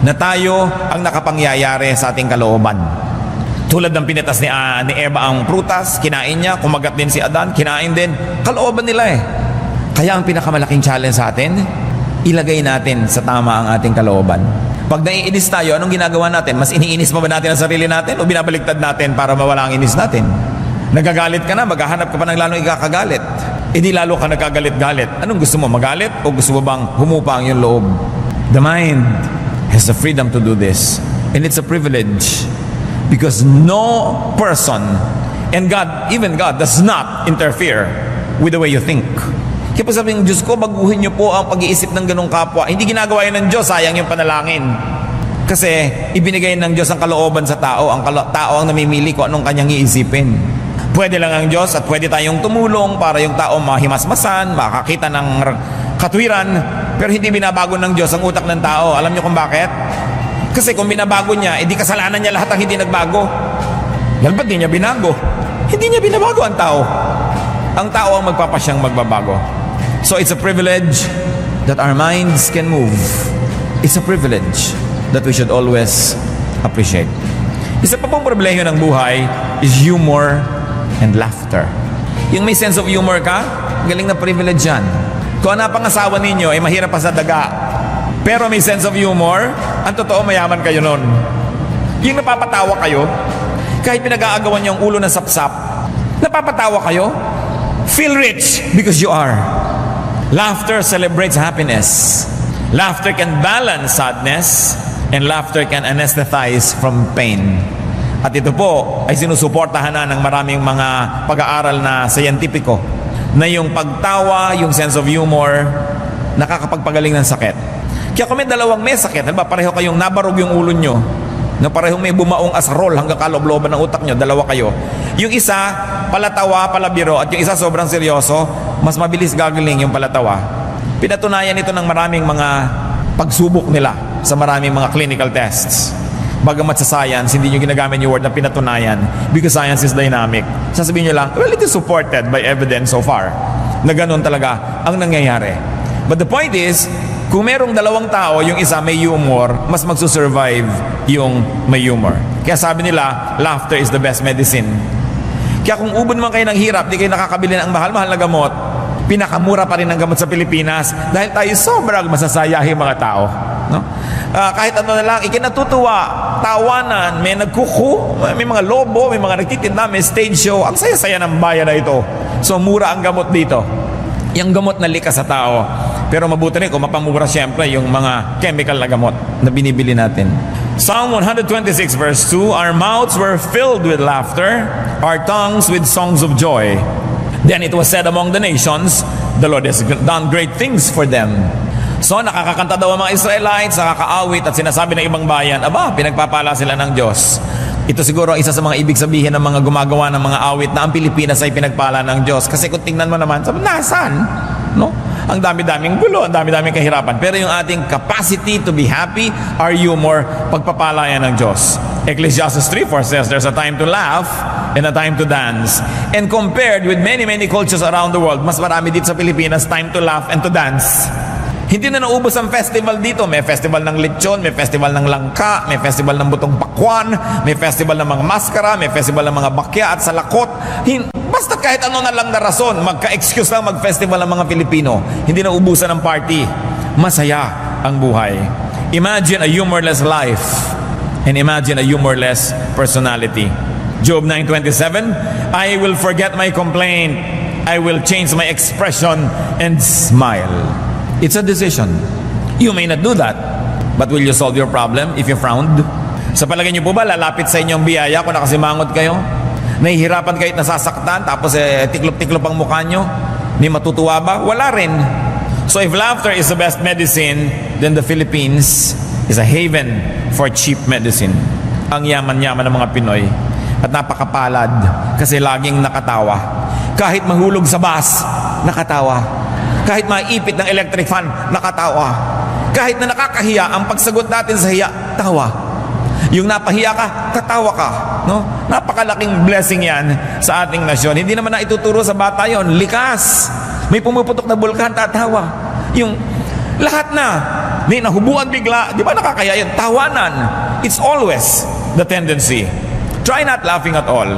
na tayo ang nakapangyayari sa ating kalooban. Tulad ng pinitas ni Eva ang prutas, kinain niya, kumagat din si Adan, kinain din, kalooban nila eh. Kaya ang pinakamalaking challenge sa atin, ilagay natin sa tama ang ating kalooban. Pag naiinis tayo, anong ginagawa natin? Mas iniinis pa ba natin ang sarili natin o binabaligtad natin para mawala ang inis natin? Nagagalit ka na, maghahanap ka pa ng lalong ikakagalit. Di lalo ka nagkagalit-galit. Anong gusto mo, magalit o gusto mo bang humupa ang iyong loob? The mind has the freedom to do this. And it's a privilege. Because no person, and God, even God, does not interfere with the way you think. Kaya po sabi ng Diyos ko, baguhin niyo po ang pag-iisip ng ganong kapwa. Hindi ginagawa yun ng Diyos, sayang yung panalangin. Kasi ibinigay ng Diyos ang kalooban sa tao. Ang tao ang namimili kung anong kanyang iisipin. Pwede lang ang Diyos at pwede tayong tumulong para yung tao mahimasmasan, makakita ng katwiran, pero hindi binabago ng Diyos ang utak ng tao. Alam niyo kung bakit? Kasi kung binabago niya, edi kasalanan niya lahat ang hindi nagbago. Yan ba't di niya binago? Hindi niya binabago ang tao. Ang tao ang magpapasyang magbabago. So it's a privilege that our minds can move. It's a privilege that we should always appreciate. Isa pa pong problema ng buhay is humor and laughter. Yung may sense of humor ka, galing na privilege yan. Kung ang napangasawa ninyo ay mahirap pa sa daga, pero may sense of humor, ang totoo mayaman kayo nun. Yung napapatawa kayo, kahit pinag-aagawan niyo ang ulo ng sapsap, napapatawa kayo, feel rich because you are. Laughter celebrates happiness. Laughter can balance sadness, and laughter can anesthetize from pain. At ito po ay sinusuportahan na ng maraming mga pag-aaral na scientifico na yung pagtawa, yung sense of humor, nakakapagpagaling ng sakit. Kaya kung may dalawang may sakit, halimbawa pareho kayong nabarog yung ulo nyo, na parehong may bumaong asarol hanggang kaloob-looban ng utak nyo, dalawa kayo. Yung isa, palatawa, palabiro, at yung isa sobrang seryoso, mas mabilis gagaling yung palatawa. Pinatunayan ito ng maraming mga pagsubok nila sa maraming mga clinical tests. Bagamat sa science, hindi nyo ginagamit yung word na pinatunayan because science is dynamic. Sasabihin nyo lang, well, it is supported by evidence so far na ganun talaga ang nangyayari. But the point is, kung merong dalawang tao, yung isa may humor, mas magsusurvive yung may humor. Kaya sabi nila, laughter is the best medicine. Kaya kung ubod man kayo ng hirap, di kayo nakakabili ng mahal-mahal na gamot, pinakamura pa rin ang gamot sa Pilipinas dahil tayo sobrang masasayahin mga tao. No? Kahit ano na lang, ikinatutuwa, tawanan, may nagkuku, may mga lobo, may mga nagtitinda, may stage show. Ang saya-saya ng bayan na ito. So mura ang gamot dito. Yung gamot na likas sa tao. Pero mabuti rin kung mapamura siyempre yung mga chemical na gamot na binibili natin. Psalm 126 verse 2, our mouths were filled with laughter, our tongues with songs of joy. Then it was said among the nations, the Lord has done great things for them. So nakakakanta daw ang mga Israelites, nakakaawit at sinasabi ng ibang bayan, aba, pinagpapala sila ng Diyos. Ito siguro ang isa sa mga ibig sabihin ng mga gumagawa ng mga awit na ang Pilipinas ay pinagpala ng Diyos. Kasi kung tingnan mo naman, sabi, nasaan? No? Ang dami-daming gulo, ang dami-daming kahirapan. Pero yung ating capacity to be happy, our humor, pagpapala yan ng Diyos. Ecclesiastes 3:4 says, there's a time to laugh and a time to dance. And compared with many cultures around the world, mas marami dito sa Pilipinas, time to laugh and to dance. Hindi na naubos ang festival dito. May festival ng lechon, may festival ng langka, may festival ng butong pakwan, may festival ng mga maskara, may festival ng mga bakya at salakot. Basta kahit ano na lang na rason, magka-excuse lang mag-festival ng mga Pilipino. Hindi na ubusan ng party. Masaya ang buhay. Imagine a humorless life and imagine a humorless personality. Job 9:27, I will forget my complaint. I will change my expression and smile. It's a decision. You may not do that, but will you solve your problem if you frowned? Sa palagay niyo po ba, lalapit sa inyong biyaya kung nakasimangot kayo? Nahihirapan kayo at nasasaktan, tapos tiklop-tiklop ang mukha nyo? Hindi matutuwa ba? Wala rin. So if laughter is the best medicine, then the Philippines is a haven for cheap medicine. Ang yaman-yaman ng mga Pinoy at napakapalad kasi laging nakatawa. Kahit mahulog sa bus, nakatawa. Kahit maipit ng electric fan, nakatawa. Kahit na nakakahiya, ang pagsagot natin sa hiya, tawa. Yung napahiya ka, tatawa ka. No? Napakalaking blessing yan sa ating nasyon. Hindi naman na ituturo sa bata yon. Likas. May pumuputok na bulkan, tatawa. Yung lahat na, may nahubuan bigla, di ba nakakaya yun? Tawanan. It's always the tendency. Try not laughing at all.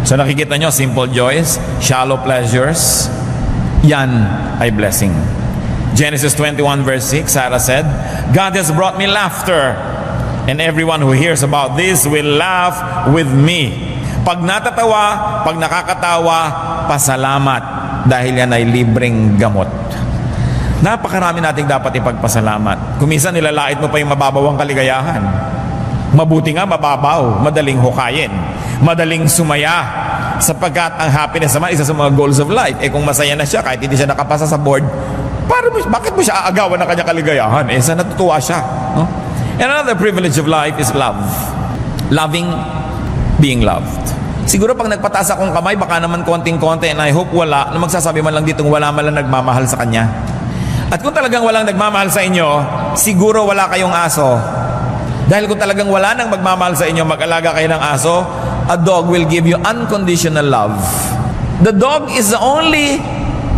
So nakikita nyo, simple joys, shallow pleasures, yan ay blessing. Genesis 21 verse 6, Sarah said, God has brought me laughter, and everyone who hears about this will laugh with me. Pag natatawa, pag nakakatawa, pasalamat, dahil yan ay libreng gamot. Napakarami nating dapat ipagpasalamat. Kuminsan nilalait mo pa yung mababawang kaligayahan. Mabuti nga mababaw, madaling hukayin, madaling sumaya, sapagkat ang happiness naman isa sa mga goals of life. Kung masaya na siya kahit hindi siya nakapasa sa board, bakit mo siya aagawan ng kanyang kaligayahan? Sa natutuwa siya, no? And another privilege of life is love. Loving, being loved. Siguro pag nagpataas akong kamay, baka naman konting-konti, and I hope wala, na magsasabi man lang ditong wala man lang nagmamahal sa kanya. At kung talagang walang nagmamahal sa inyo, siguro wala kayong aso. Dahil kung talagang wala nang magmamahal sa inyo, mag-alaga kayo ng aso, a dog will give you unconditional love. The dog is the only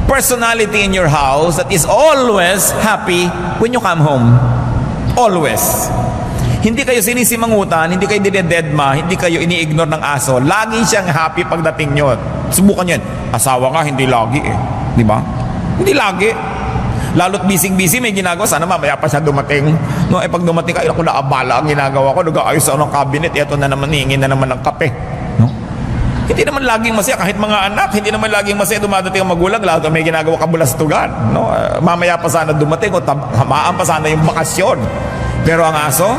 personality in your house that is always happy when you come home. Always. Hindi kayo sinisimangutan, hindi kayo dinededma, hindi kayo ini-ignore ng aso. Lagi siyang happy pagdating nyo. Subukan yan. Asawa nga, hindi lagi Di ba? Hindi lagi. Lalo't busy-busy, may ginagawa. Sana mamaya pa siya dumating. No, pag dumating ka, ako naabala ang ginagawa ko. Nag-aayos ako ng cabinet. Ito na naman, hingin na naman ng kape. No? Hindi naman laging masaya. Kahit mga anak, hindi naman laging masaya dumadating ang magulang. Lalo may ginagawa kabulastugan. No? Mamaya pa sana dumating o hamaan pa sana yung bakasyon. Pero ang aso,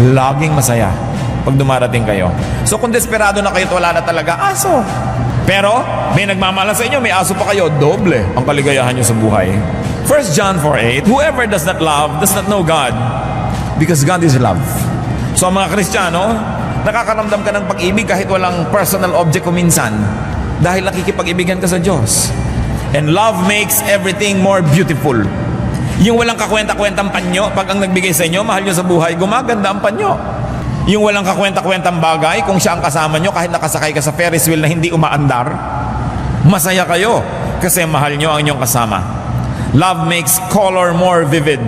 laging masaya pag dumarating kayo. So kung desperado na kayo at wala na talaga, aso. Pero may nagmamahalan sa inyo, may aso pa kayo, doble ang kaligayahan nyo sa buhay. 1 John 4:8, whoever does not love does not know God, because God is love. So ang mga Kristiyano, nakakaramdam ka ng pag-ibig kahit walang personal object kuminsan, dahil nakikipag-ibigan ka sa Diyos. And love makes everything more beautiful. Yung walang kakwenta-kwentang panyo, pag ang nagbigay sa inyo, mahal nyo sa buhay, gumaganda ang panyo. Yung walang kakwenta-kwentang bagay, kung siya ang kasama nyo, kahit nakasakay ka sa Ferris wheel na hindi umaandar, masaya kayo kasi mahal nyo ang inyong kasama. Love makes color more vivid.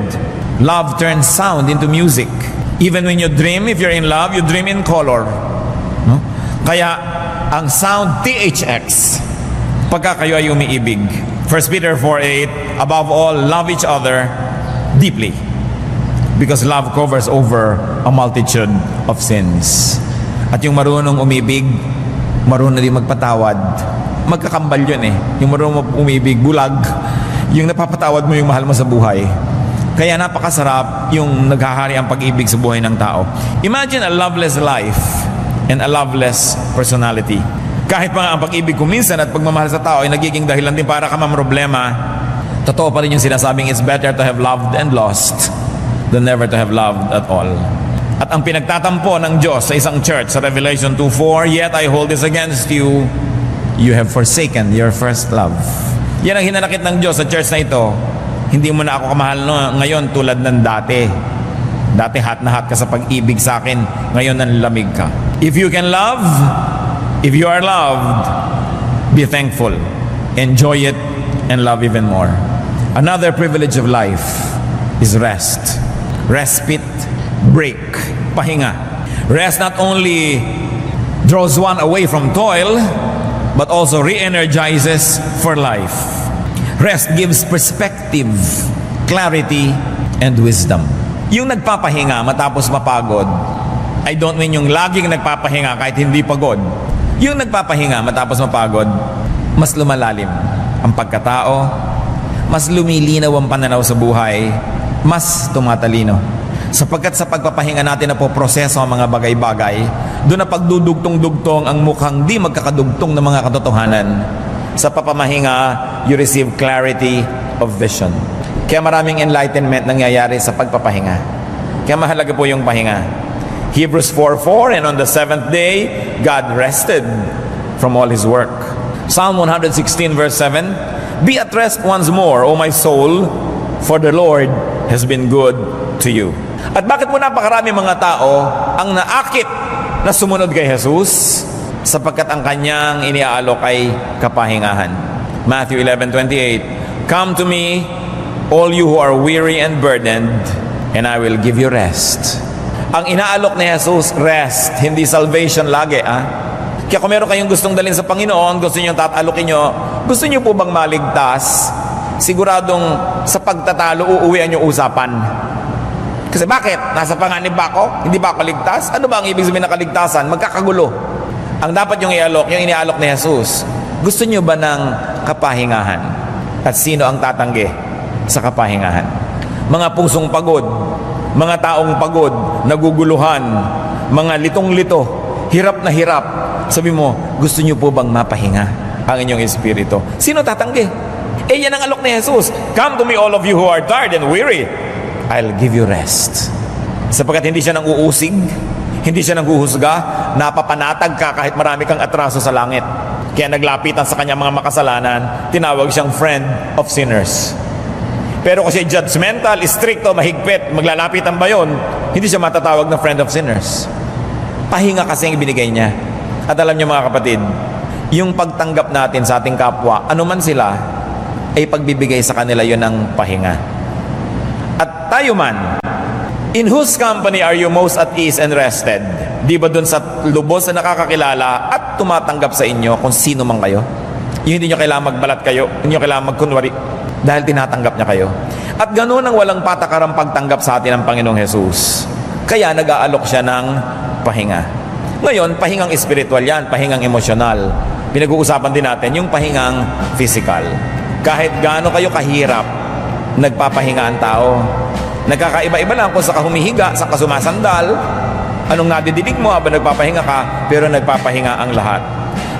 Love turns sound into music. Even when you dream, if you're in love, you dream in color. No? Kaya, ang sound THX, pagka kayo ay umiibig. 1 Peter 4:8, above all, love each other deeply, because love covers over a multitude of sins. At yung marunong umibig, marunong din magpatawad. Magkakambal yun eh. Yung marunong umibig, bulag. Yung napapatawad mo yung mahal mo sa buhay. Kaya napakasarap yung naghahari ang pag-ibig sa buhay ng tao. Imagine a loveless life and a loveless personality. Kahit pa ang pag-ibig kuminsan at pagmamahal sa tao ay nagiging dahilan din para ka mamroblema, totoo pa rin yung sinasabing it's better to have loved and lost than never to have loved at all. At ang pinagtatampo ng Diyos sa isang church sa Revelation 2:4, yet I hold this against you, you have forsaken your first love. Yan ang hinanakit ng Diyos sa church na ito. Hindi mo na ako kamahal ngayon tulad ng dati. Dati hat na hat ka sa pag-ibig sa akin, ngayon nanlamig ka. If you can love, if you are loved, be thankful, enjoy it, and love even more. Another privilege of life is rest. Respite, break, pahinga. Rest not only draws one away from toil, but also re-energizes for life. Rest gives perspective, clarity, and wisdom. Yung nagpapahinga matapos mapagod, I don't mean yung laging nagpapahinga kahit hindi pagod. Yung nagpapahinga matapos mapagod, mas lumalalim ang pagkatao, mas lumilinaw ang pananaw sa buhay, mas tumatalino. Sapagkat sa pagpapahinga natin na po proseso ang mga bagay-bagay, doon na pagdudugtong-dugtong ang mukhang di magkakadugtong ng mga katotohanan. Sa papamahinga, you receive clarity of vision. Kaya maraming enlightenment nangyayari sa pagpapahinga. Kaya mahalaga po yung pahinga. Hebrews 4:4, and on the seventh day, God rested from all His work. Psalm 116 verse 7, be at rest once more, O my soul, for the Lord has been good to you. At bakit mo napakarami mga tao ang naakit na sumunod kay Jesus? Sapagkat ang kanyang iniaalok ay kapahingahan. Matthew 11:28, come to me, all you who are weary and burdened, and I will give you rest. Ang inaalok ni Jesus, rest, hindi salvation lagi. Kaya kung meron kayong gustong dalhin sa Panginoon, gusto nyo tatalokin nyo, gusto nyo po bang maligtas? Siguradong sa pagtatalo, uuwian yung usapan. Kasi bakit? Nasa panganib ba ako? Hindi ba ako ligtas? Ano ba ang ibig sabihin ng kaligtasan? Magkakagulo. Ang dapat yung ialok, yung inialok ni Jesus, gusto nyo ba ng kapahingahan? At sino ang tatanggi sa kapahingahan? Mga pusong pagod, mga taong pagod, naguguluhan, mga litong-lito, hirap na hirap. Sabi mo, gusto nyo po bang mapahinga ang inyong espiritu? Sino tatanggi? Yan ang alok ni Jesus. Come to me all of you who are tired and weary, I'll give you rest. Sapagkat hindi siya nang uusig, hindi siya nang huhusga, napapanatag ka kahit marami kang atraso sa langit. Kaya naglapitan sa kanyang mga makasalanan, tinawag siyang friend of sinners. Pero kasi judgmental, stricto, mahigpit, maglalapitan ba yun? Hindi siya matatawag na friend of sinners. Pahinga kasi ang ibinigay niya. At alam niyo mga kapatid, yung pagtanggap natin sa ating kapwa, anuman sila, ay pagbibigay sa kanila yun ng pahinga. At tayo man, in whose company are you most at ease and rested? Di ba dun sa lubos na nakakakilala at tumatanggap sa inyo kung sino man kayo? Yung hindi nyo kailangan magbalat kayo, hindi nyo kailangan magkunwari, dahil tinatanggap niya kayo. At ganoon ang walang patakarang pagtanggap sa atin ng Panginoong Jesus. Kaya nag-aalok siya ng pahinga. Ngayon, pahingang espiritual yan, pahingang emosyonal. Pinag-uusapan din natin yung pahingang physical. Kahit gaano kayo kahirap, nagpapahinga ang tao. Nagkakaiba-iba lang kung saka humihiga, saka sumasandal, anong nadidinig mo habang nagpapahinga ka, pero nagpapahinga ang lahat.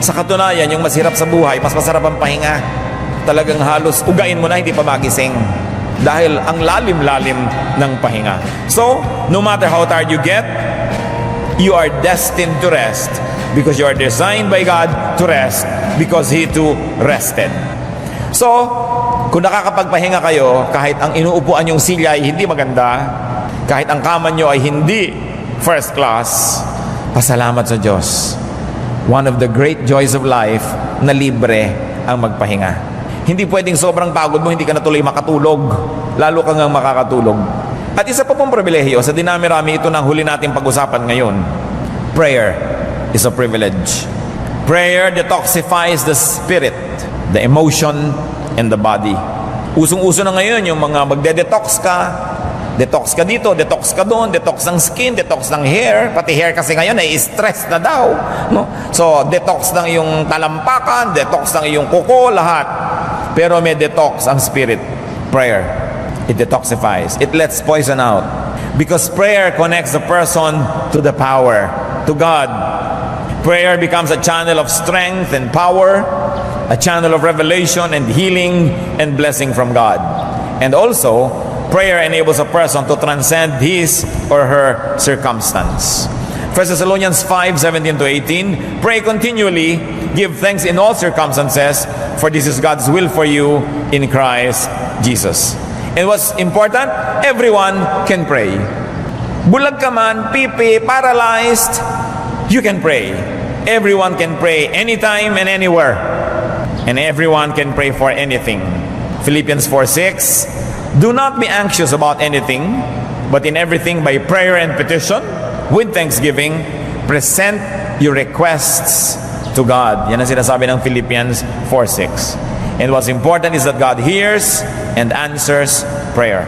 Sa katunayan, yung masirap sa buhay, mas masarap ang pahinga. Talagang halos ugain mo na, hindi pa magising. Dahil ang lalim-lalim ng pahinga. So, no matter how tired you get, you are destined to rest because you are designed by God to rest because He too rested. So, kung nakakapagpahinga kayo, kahit ang inuupuan yung silya ay hindi maganda, kahit ang kama nyo ay hindi first class, pasalamat sa Diyos. One of the great joys of life na libre ang magpahinga. Hindi pwedeng sobrang pagod mo, hindi ka natuloy makatulog. Lalo kang makakatulog. At isa pa pong pribilehiyo, sa dinami-rami ito na huli natin pag-usapan ngayon. Prayer is a privilege. Prayer detoxifies the spirit, the emotion, and the body. Usong-uso na ngayon yung mga magde-detox ka. Detox ka dito, detox ka doon, detox ng skin, detox ng hair. Pati hair kasi ngayon ay stress na daw. No? So, detox ng iyong talampakan, detox ng iyong kuko, lahat. Pero may detox ang spirit. Prayer. It detoxifies. It lets poison out. Because prayer connects the person to the power, to God. Prayer becomes a channel of strength and power, a channel of revelation and healing and blessing from God. And also, prayer enables a person to transcend his or her circumstance. 1 Thessalonians 5:17-18, pray continually, give thanks in all circumstances, for this is God's will for you in Christ Jesus. And what's important? Everyone can pray. Bulag ka man, pipi, paralyzed, you can pray. Everyone can pray anytime and anywhere. And everyone can pray for anything. Philippians 4:6, do not be anxious about anything, but in everything by prayer and petition, with thanksgiving, present your requests to God. Yan ang sinasabi ng Philippians 4:6. And what's important is that God hears and answers prayer.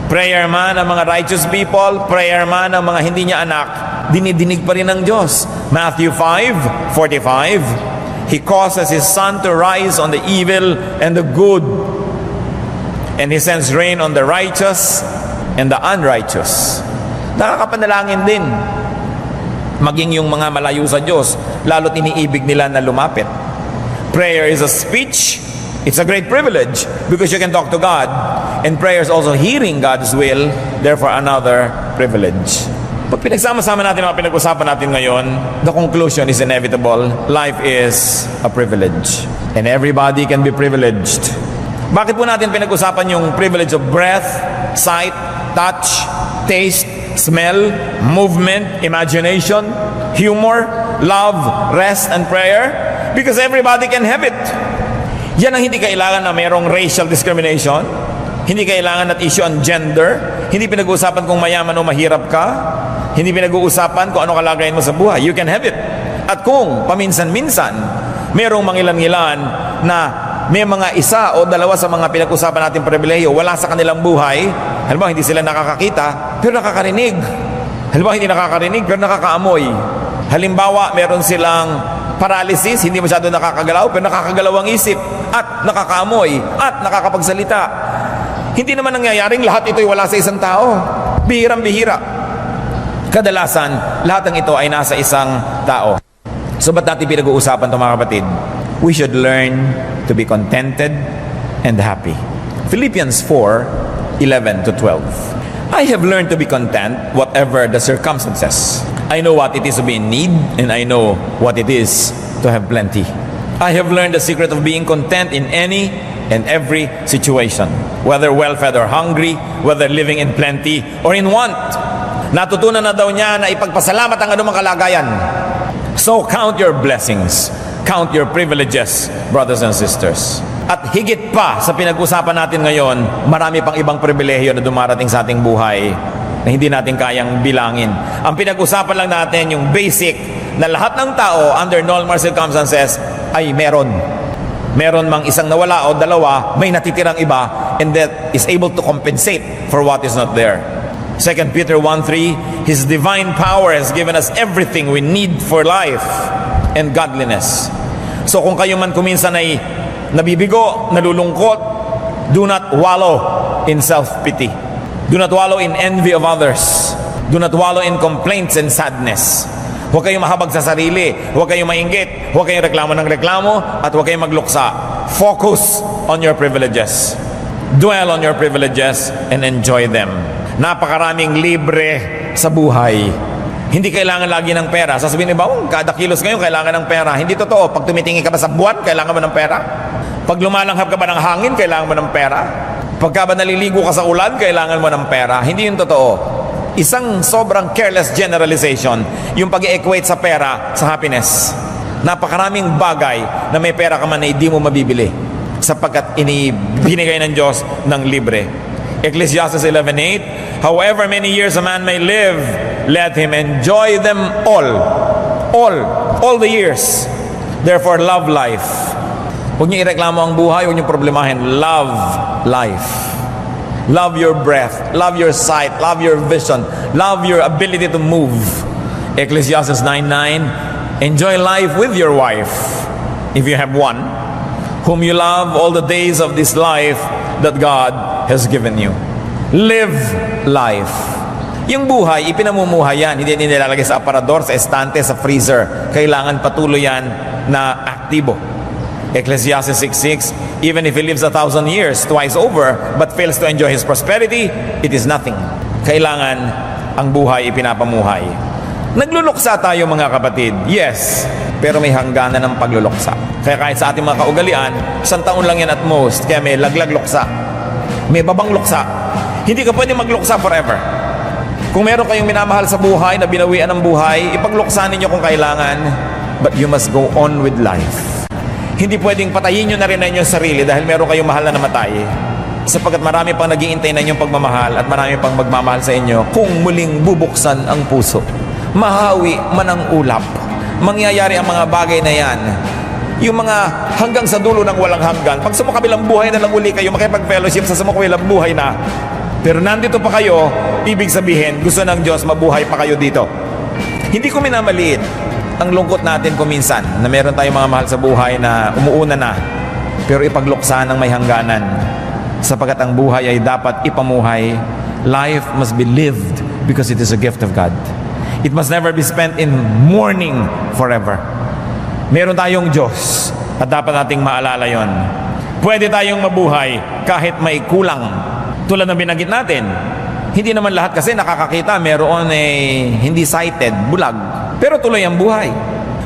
Prayer man ang mga righteous people, prayer man ang mga hindi niya anak, dinidinig pa rin ng Diyos. Matthew 5:45, He causes His sun to rise on the evil and the good, and He sends rain on the righteous and the unrighteous. Nakakapanalangin din. Maging yung mga malayo sa Diyos, lalo't iniibig nila na lumapit. Prayer is a speech. It's a great privilege because you can talk to God. And prayer is also hearing God's will, therefore another privilege. Pag pinagsama-sama natin ang pinag-usapan natin ngayon, the conclusion is inevitable. Life is a privilege. And everybody can be privileged. Bakit po natin pinag-usapan yung privilege of breath, sight, touch, taste, smell, movement, imagination, humor, love, rest, and prayer? Because everybody can have it. Yan ang hindi kailangan na mayroong racial discrimination. Hindi kailangan at issue on gender. Hindi pinag-uusapan kung mayaman o mahirap ka. Hindi pinag-uusapan kung ano kalagayan mo sa buhay. You can have it. At kung paminsan-minsan, mayroong mangilan-ngilan na may mga isa o dalawa sa mga pinag-usapan natin pribilehiyo, wala sa kanilang buhay. Halimbawa, hindi sila nakakakita, pero nakakarinig. Halimbawa, hindi nakakarinig, pero nakakaamoy. Halimbawa, meron silang paralysis, hindi masyado nakakagalaw, pero nakakagalaw ang isip, at nakakaamoy, at nakakapagsalita. Hindi naman nangyayaring lahat ito'y wala sa isang tao. Bihirang-bihira. Kadalasan, lahat ng ito ay nasa isang tao. So, ba't natin pinag-uusapan ito, mga kapatid? We should learn to be contented and happy. Philippians 4:11-12. I have learned to be content whatever the circumstances. I know what it is to be in need, and I know what it is to have plenty. I have learned the secret of being content in any and every situation, whether well-fed or hungry, whether living in plenty or in want. Natutunan na daw niya na ipagpasalamat ang anumang kalagayan. So count your blessings. Count your privileges, brothers and sisters. At higit pa sa pinag-usapan natin ngayon, marami pang ibang pribilehiyo na dumarating sa ating buhay na hindi natin kayang bilangin. Ang pinag-usapan lang natin yung basic na lahat ng tao under normal circumstances ay meron. Meron mang isang nawala o dalawa, may natitirang iba, and that is able to compensate for what is not there. 2 Peter 1:3, His divine power has given us everything we need for life and godliness. So kung kayo man kuminsan ay nabibigo, nalulungkot, do not wallow in self-pity. Do not wallow in envy of others. Do not wallow in complaints and sadness. Huwag kayong mahabag sa sarili. Huwag kayong mainggit. Huwag kayong reklamo ng reklamo. At huwag kayong magluksa. Focus on your privileges. Dwell on your privileges and enjoy them. Napakaraming libre sa buhay. Hindi kailangan lagi ng pera. Sasabihin niyo ba, kada kilos ngayon kailangan ng pera. Hindi totoo. Pag tumitingin ka ba sa buwan, kailangan mo ng pera. Pag lumalanghap ka ba ng hangin, kailangan mo ng pera. Pagka ba naliligo ka sa ulan, kailangan mo ng pera. Hindi yun totoo. Isang sobrang careless generalization yung pag-equate sa pera sa happiness. Napakaraming bagay na may pera ka man na hindi mo mabibili sapagkat binigay ng Diyos ng libre. Ecclesiastes 11:8, however many years a man may live, let him enjoy them all the years. Therefore, love life. Huwag niyo ireklamo ang buhay, huwag niyo problemahin. Love life. Love your breath, love your sight, love your vision, love your ability to move. Ecclesiastes 9:9, enjoy life with your wife, if you have one, whom you love all the days of this life that God has given you. Live life. Yung buhay, ipinamumuhay yan. Hindi nilalagay sa aparador, sa estante, sa freezer. Kailangan patuloy yan na aktibo. Ecclesiastes 6:6, even if he lives 1,000 years twice over but fails to enjoy his prosperity, it is nothing. Kailangan ang buhay ipinapamuhay. Nagluluksa tayo mga kapatid, yes, pero may hangganan ng pagluluksa. Kaya kahit sa ating mga kaugalian, 1 taon lang yan at most, kaya may laglag luksa. May babang luksa. Hindi ka pwede magluksa forever. Kung meron kayong minamahal sa buhay, na binawian ng buhay, ipagluksa ninyo kung kailangan, but you must go on with life. Hindi pwedeng patayin nyo na rin na inyong sarili dahil meron kayong mahal na namatay. Sapagkat marami pang nag-iintay na inyong pagmamahal at marami pang magmamahal sa inyo kung muling bubuksan ang puso. Mahawi man ang ulap. Mangyayari ang mga bagay na yan. Yung mga hanggang sa dulo ng walang hanggan. Pag sumukabilang buhay na lang uli kayo, makipag-fellowship sa sumukabilang buhay na. Pero nandito pa kayo, ibig sabihin, gusto ng Diyos mabuhay pa kayo dito. Hindi ko minamaliit ang lungkot natin kuminsan na meron tayong mga mahal sa buhay na umuuna na pero ipagluksa ng may hangganan sapagkat ang buhay ay dapat ipamuhay. Life must be lived because it is a gift of God. It must never be spent in mourning forever. Meron tayong Diyos at dapat nating maalala yon. Pwede tayong mabuhay kahit may kulang. Tulad ng binanggit natin, hindi naman lahat kasi nakakakita, meron hindi sighted, bulag. Pero tuloy ang buhay.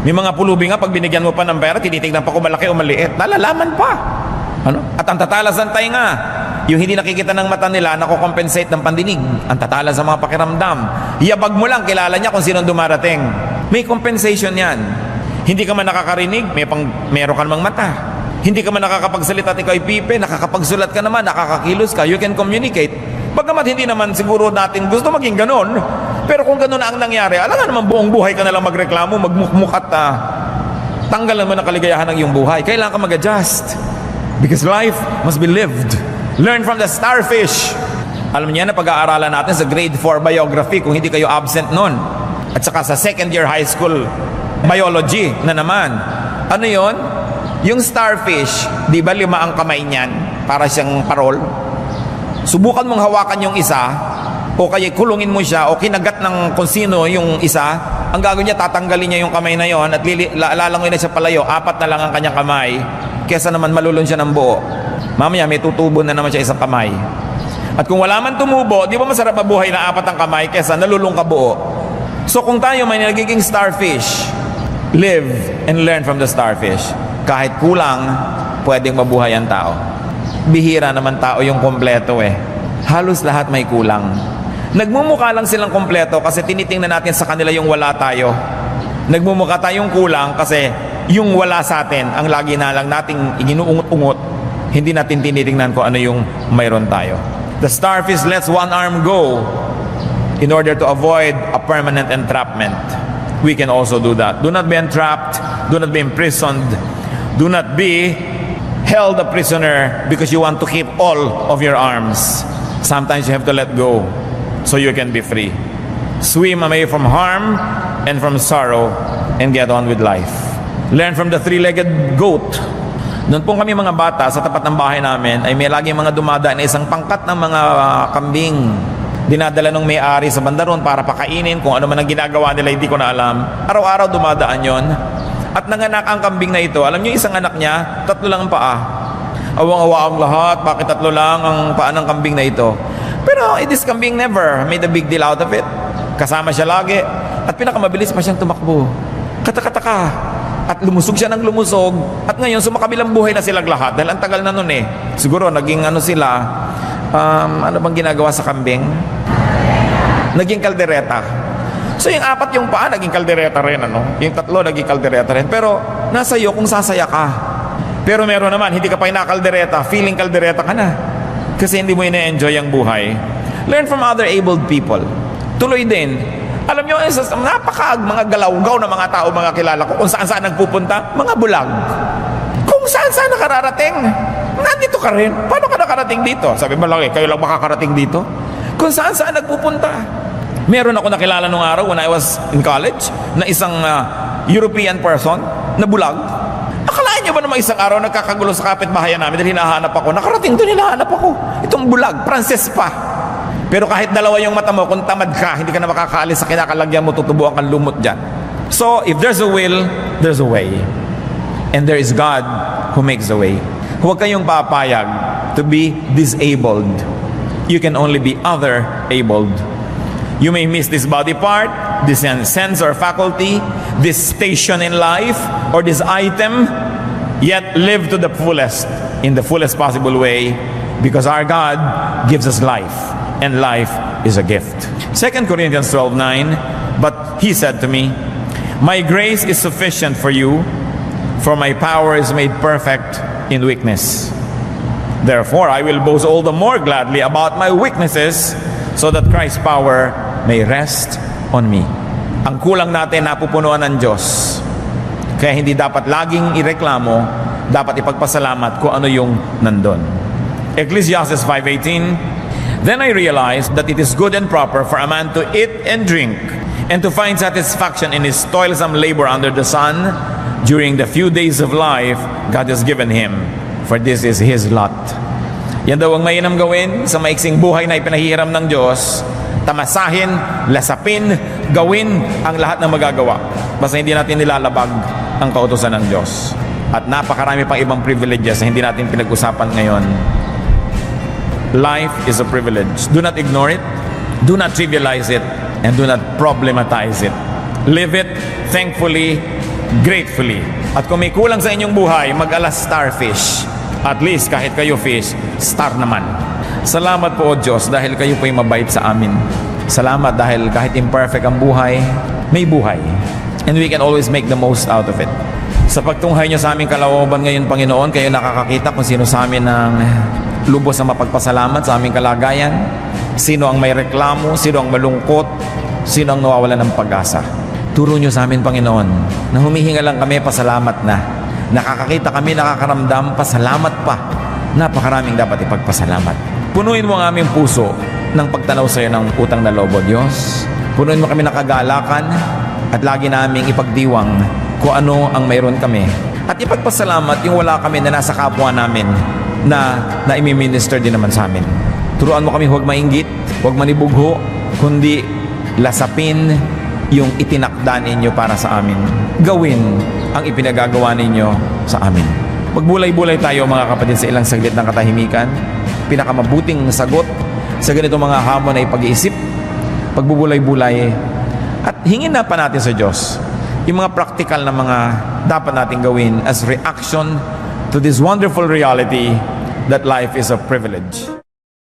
May mga pulubi nga, pag binigyan mo pa ng pera, tinitignan pa kung malaki o maliit. Nalalaman pa. At ang tatalas ng tainga, yung hindi nakikita ng mata nila, nakocompensate ng pandinig. Ang tatalas sa mga pakiramdam. Iyabag mo lang, kilala niya kung sino dumarating. May compensation yan. Hindi ka man nakakarinig, meron ka namang mata. Hindi ka man nakakapagsalita at ikaw ay pipe, nakakapagsulat ka naman, nakakakilos ka, you can communicate. Bagamat hindi naman siguro natin gusto maging ganon, pero kung ganon ang nangyari, alam nga naman buong buhay ka na lang magreklamo, magmukmuk at tanggalan mo ng kaligayahan ng iyong buhay. Kailangan ka mag-adjust. Because life must be lived. Learn from the starfish. Alam niya na pag-aaralan natin sa grade 4 biography kung hindi kayo absent nun. At saka sa second year high school biology na naman. Ano yon? Yung starfish, di ba 5 ang kamay niyan para siyang parol? Subukan mong hawakan yung isa o kaya kulungin mo siya o kinagat ng kung sino yung isa, ang gagawin niya, tatanggalin niya yung kamay na yon at lalangoy na siya palayo. 4 na lang ang kanyang kamay kesa naman malulun siya ng buo. Mamaya may tutubo na naman siya isang kamay. At kung wala man tumubo, di ba masarap mabuhay na 4 ang kamay kesa nalulung ka buo? So kung tayo may nagiging starfish, live and learn from the starfish. Kahit kulang, pwedeng mabuhay ang tao. Bihira naman tao yung kompleto Halos lahat may kulang. Nagmumukha lang silang kompleto kasi tinitingnan natin sa kanila yung wala tayo. Nagmumukha tayong kulang kasi yung wala sa atin ang lagi na lang nating iginuungot-ungot. Hindi natin tinitingnan kung ano yung mayroon tayo. The starfish lets one arm go in order to avoid a permanent entrapment. We can also do that. Do not be entrapped. Do not be imprisoned. Do not be held a prisoner because you want to keep all of your arms. Sometimes you have to let go so you can be free. Swim away from harm and from sorrow and get on with life. Learn from the three-legged goat. Noon pong kami mga bata sa tapat ng bahay namin ay may laging mga dumadaan na isang pangkat ng mga kambing. dinadala ng may-ari sa bandaron para pakainin, kung ano man ang ginagawa nila, hindi ko na alam. Araw-araw dumadaan yon. At nanganak ang kambing na ito. Alam niyo, isang anak niya, 3 lang ang paa. Awang-awa ang lahat, bakit 3 lang ang paa ng kambing na ito? Pero this kambing never made a big deal out of it. Kasama siya lagi. At pinakamabilis pa siyang tumakbo. Katakataka. At lumusog siya ng lumusog. At ngayon, sumakabilang buhay na silang lahat. Dahil ang tagal na nun eh. Siguro, naging ano sila, ano bang ginagawa sa kambing? Naging kaldereta. So yung 4 yung paa, naging kaldereta rin, ano? Yung 3 naging kaldereta rin. Pero nasa iyo kung sasaya ka. Pero meron naman, hindi ka pa inakaldereta, feeling kaldereta ka na. Kasi hindi mo ina-enjoy ang buhay. Learn from other abled people. Tuloy din. Alam nyo, mga galawgaw na mga tao, mga kilala ko, kung saan-saan nagpupunta, mga bulag. Kung saan-saan nakararating, nandito ka rin. Paano ka nakarating dito? Sabi mo lang, kayo lang makakarating dito. Kung saan-saan nagpupunta. Meron ako nakilala nung araw when I was in college na isang European person na bulag. Akalain niyo ba naman isang araw nagkakagulo sa kapitbahayan namin dahil hinahanap ako? Nakarating doon, hinahanap ako. Itong bulag, Frances pa. Pero kahit 2 yung mata mo, kung tamad ka, hindi ka na makakaalis sa kinakalagyan mo, tutubuan kang lumot dyan. So, if there's a will, there's a way. And there is God who makes the way. Huwag kayong papayag to be disabled. You can only be other-abled. You may miss this body part, this sense or faculty, this station in life, or this item, yet live to the fullest, in the fullest possible way, because our God gives us life, and life is a gift. 2 Corinthians 12:9, but he said to me, my grace is sufficient for you, for my power is made perfect in weakness. Therefore, I will boast all the more gladly about my weaknesses, so that Christ's power may rest on me. Ang kulang natin napupunuan ng Diyos. Kaya hindi dapat laging ireklamo, dapat ipagpasalamat kung ano yung nandun. Ecclesiastes 5:18, then I realized that it is good and proper for a man to eat and drink, and to find satisfaction in his toilsome labor under the sun, during the few days of life God has given him, for this is his lot. Yan daw ang mainam gawin sa maiksing buhay na ipinahihiram ng Diyos. Tamasahin, lasapin, gawin ang lahat ng magagawa. Basta hindi natin nilalabag ang kautusan ng Diyos. At napakarami pang ibang privileges na hindi natin pinag-usapan ngayon. Life is a privilege. Do not ignore it. Do not trivialize it. And do not problematize it. Live it thankfully, gratefully. At kung may kulang sa inyong buhay, mag-ala starfish. At least kahit kayo fish, star naman. Salamat po o Diyos dahil kayo po'y mabait sa amin. Salamat dahil kahit imperfect ang buhay, may buhay. And we can always make the most out of it. Sa pagtunghay niyo sa aming kalooban ngayon, Panginoon, kayo nakakakita kung sino sa amin ang lubos na mapagpasalamat sa aming kalagayan. Sino ang may reklamo, sino ang malungkot, sino ang nawawalan ng pag-asa. Turo niyo sa amin, Panginoon, na humihinga lang kami, pasalamat na. Nakakakita kami, nakakaramdam, pasalamat pa. Napakaraming dapat ipagpasalamat. Punuin mo ang aming puso ng pagtanaw sa iyo ng utang na loob, O Diyos. Punuin mo kami ng kagalakan at lagi naming ipagdiwang kung ano ang mayroon kami. At ipagpasalamat yung wala kami na nasa kapwa namin na imi-minister din naman sa amin. Turuan mo kami huwag mainggit, huwag manibugho, kundi lasapin yung itinakda ninyo para sa amin. Gawin ang ipinagagawa ninyo sa amin. Magbulay-bulay tayo mga kapatid sa ilang saglit ng katahimikan. Pinakamabuting sagot sa ganitong mga hamon ay pag-iisip, pagbubulay-bulay, at hingin na pa natin sa Diyos yung mga practical na mga dapat natin gawin as reaction to this wonderful reality that life is a privilege.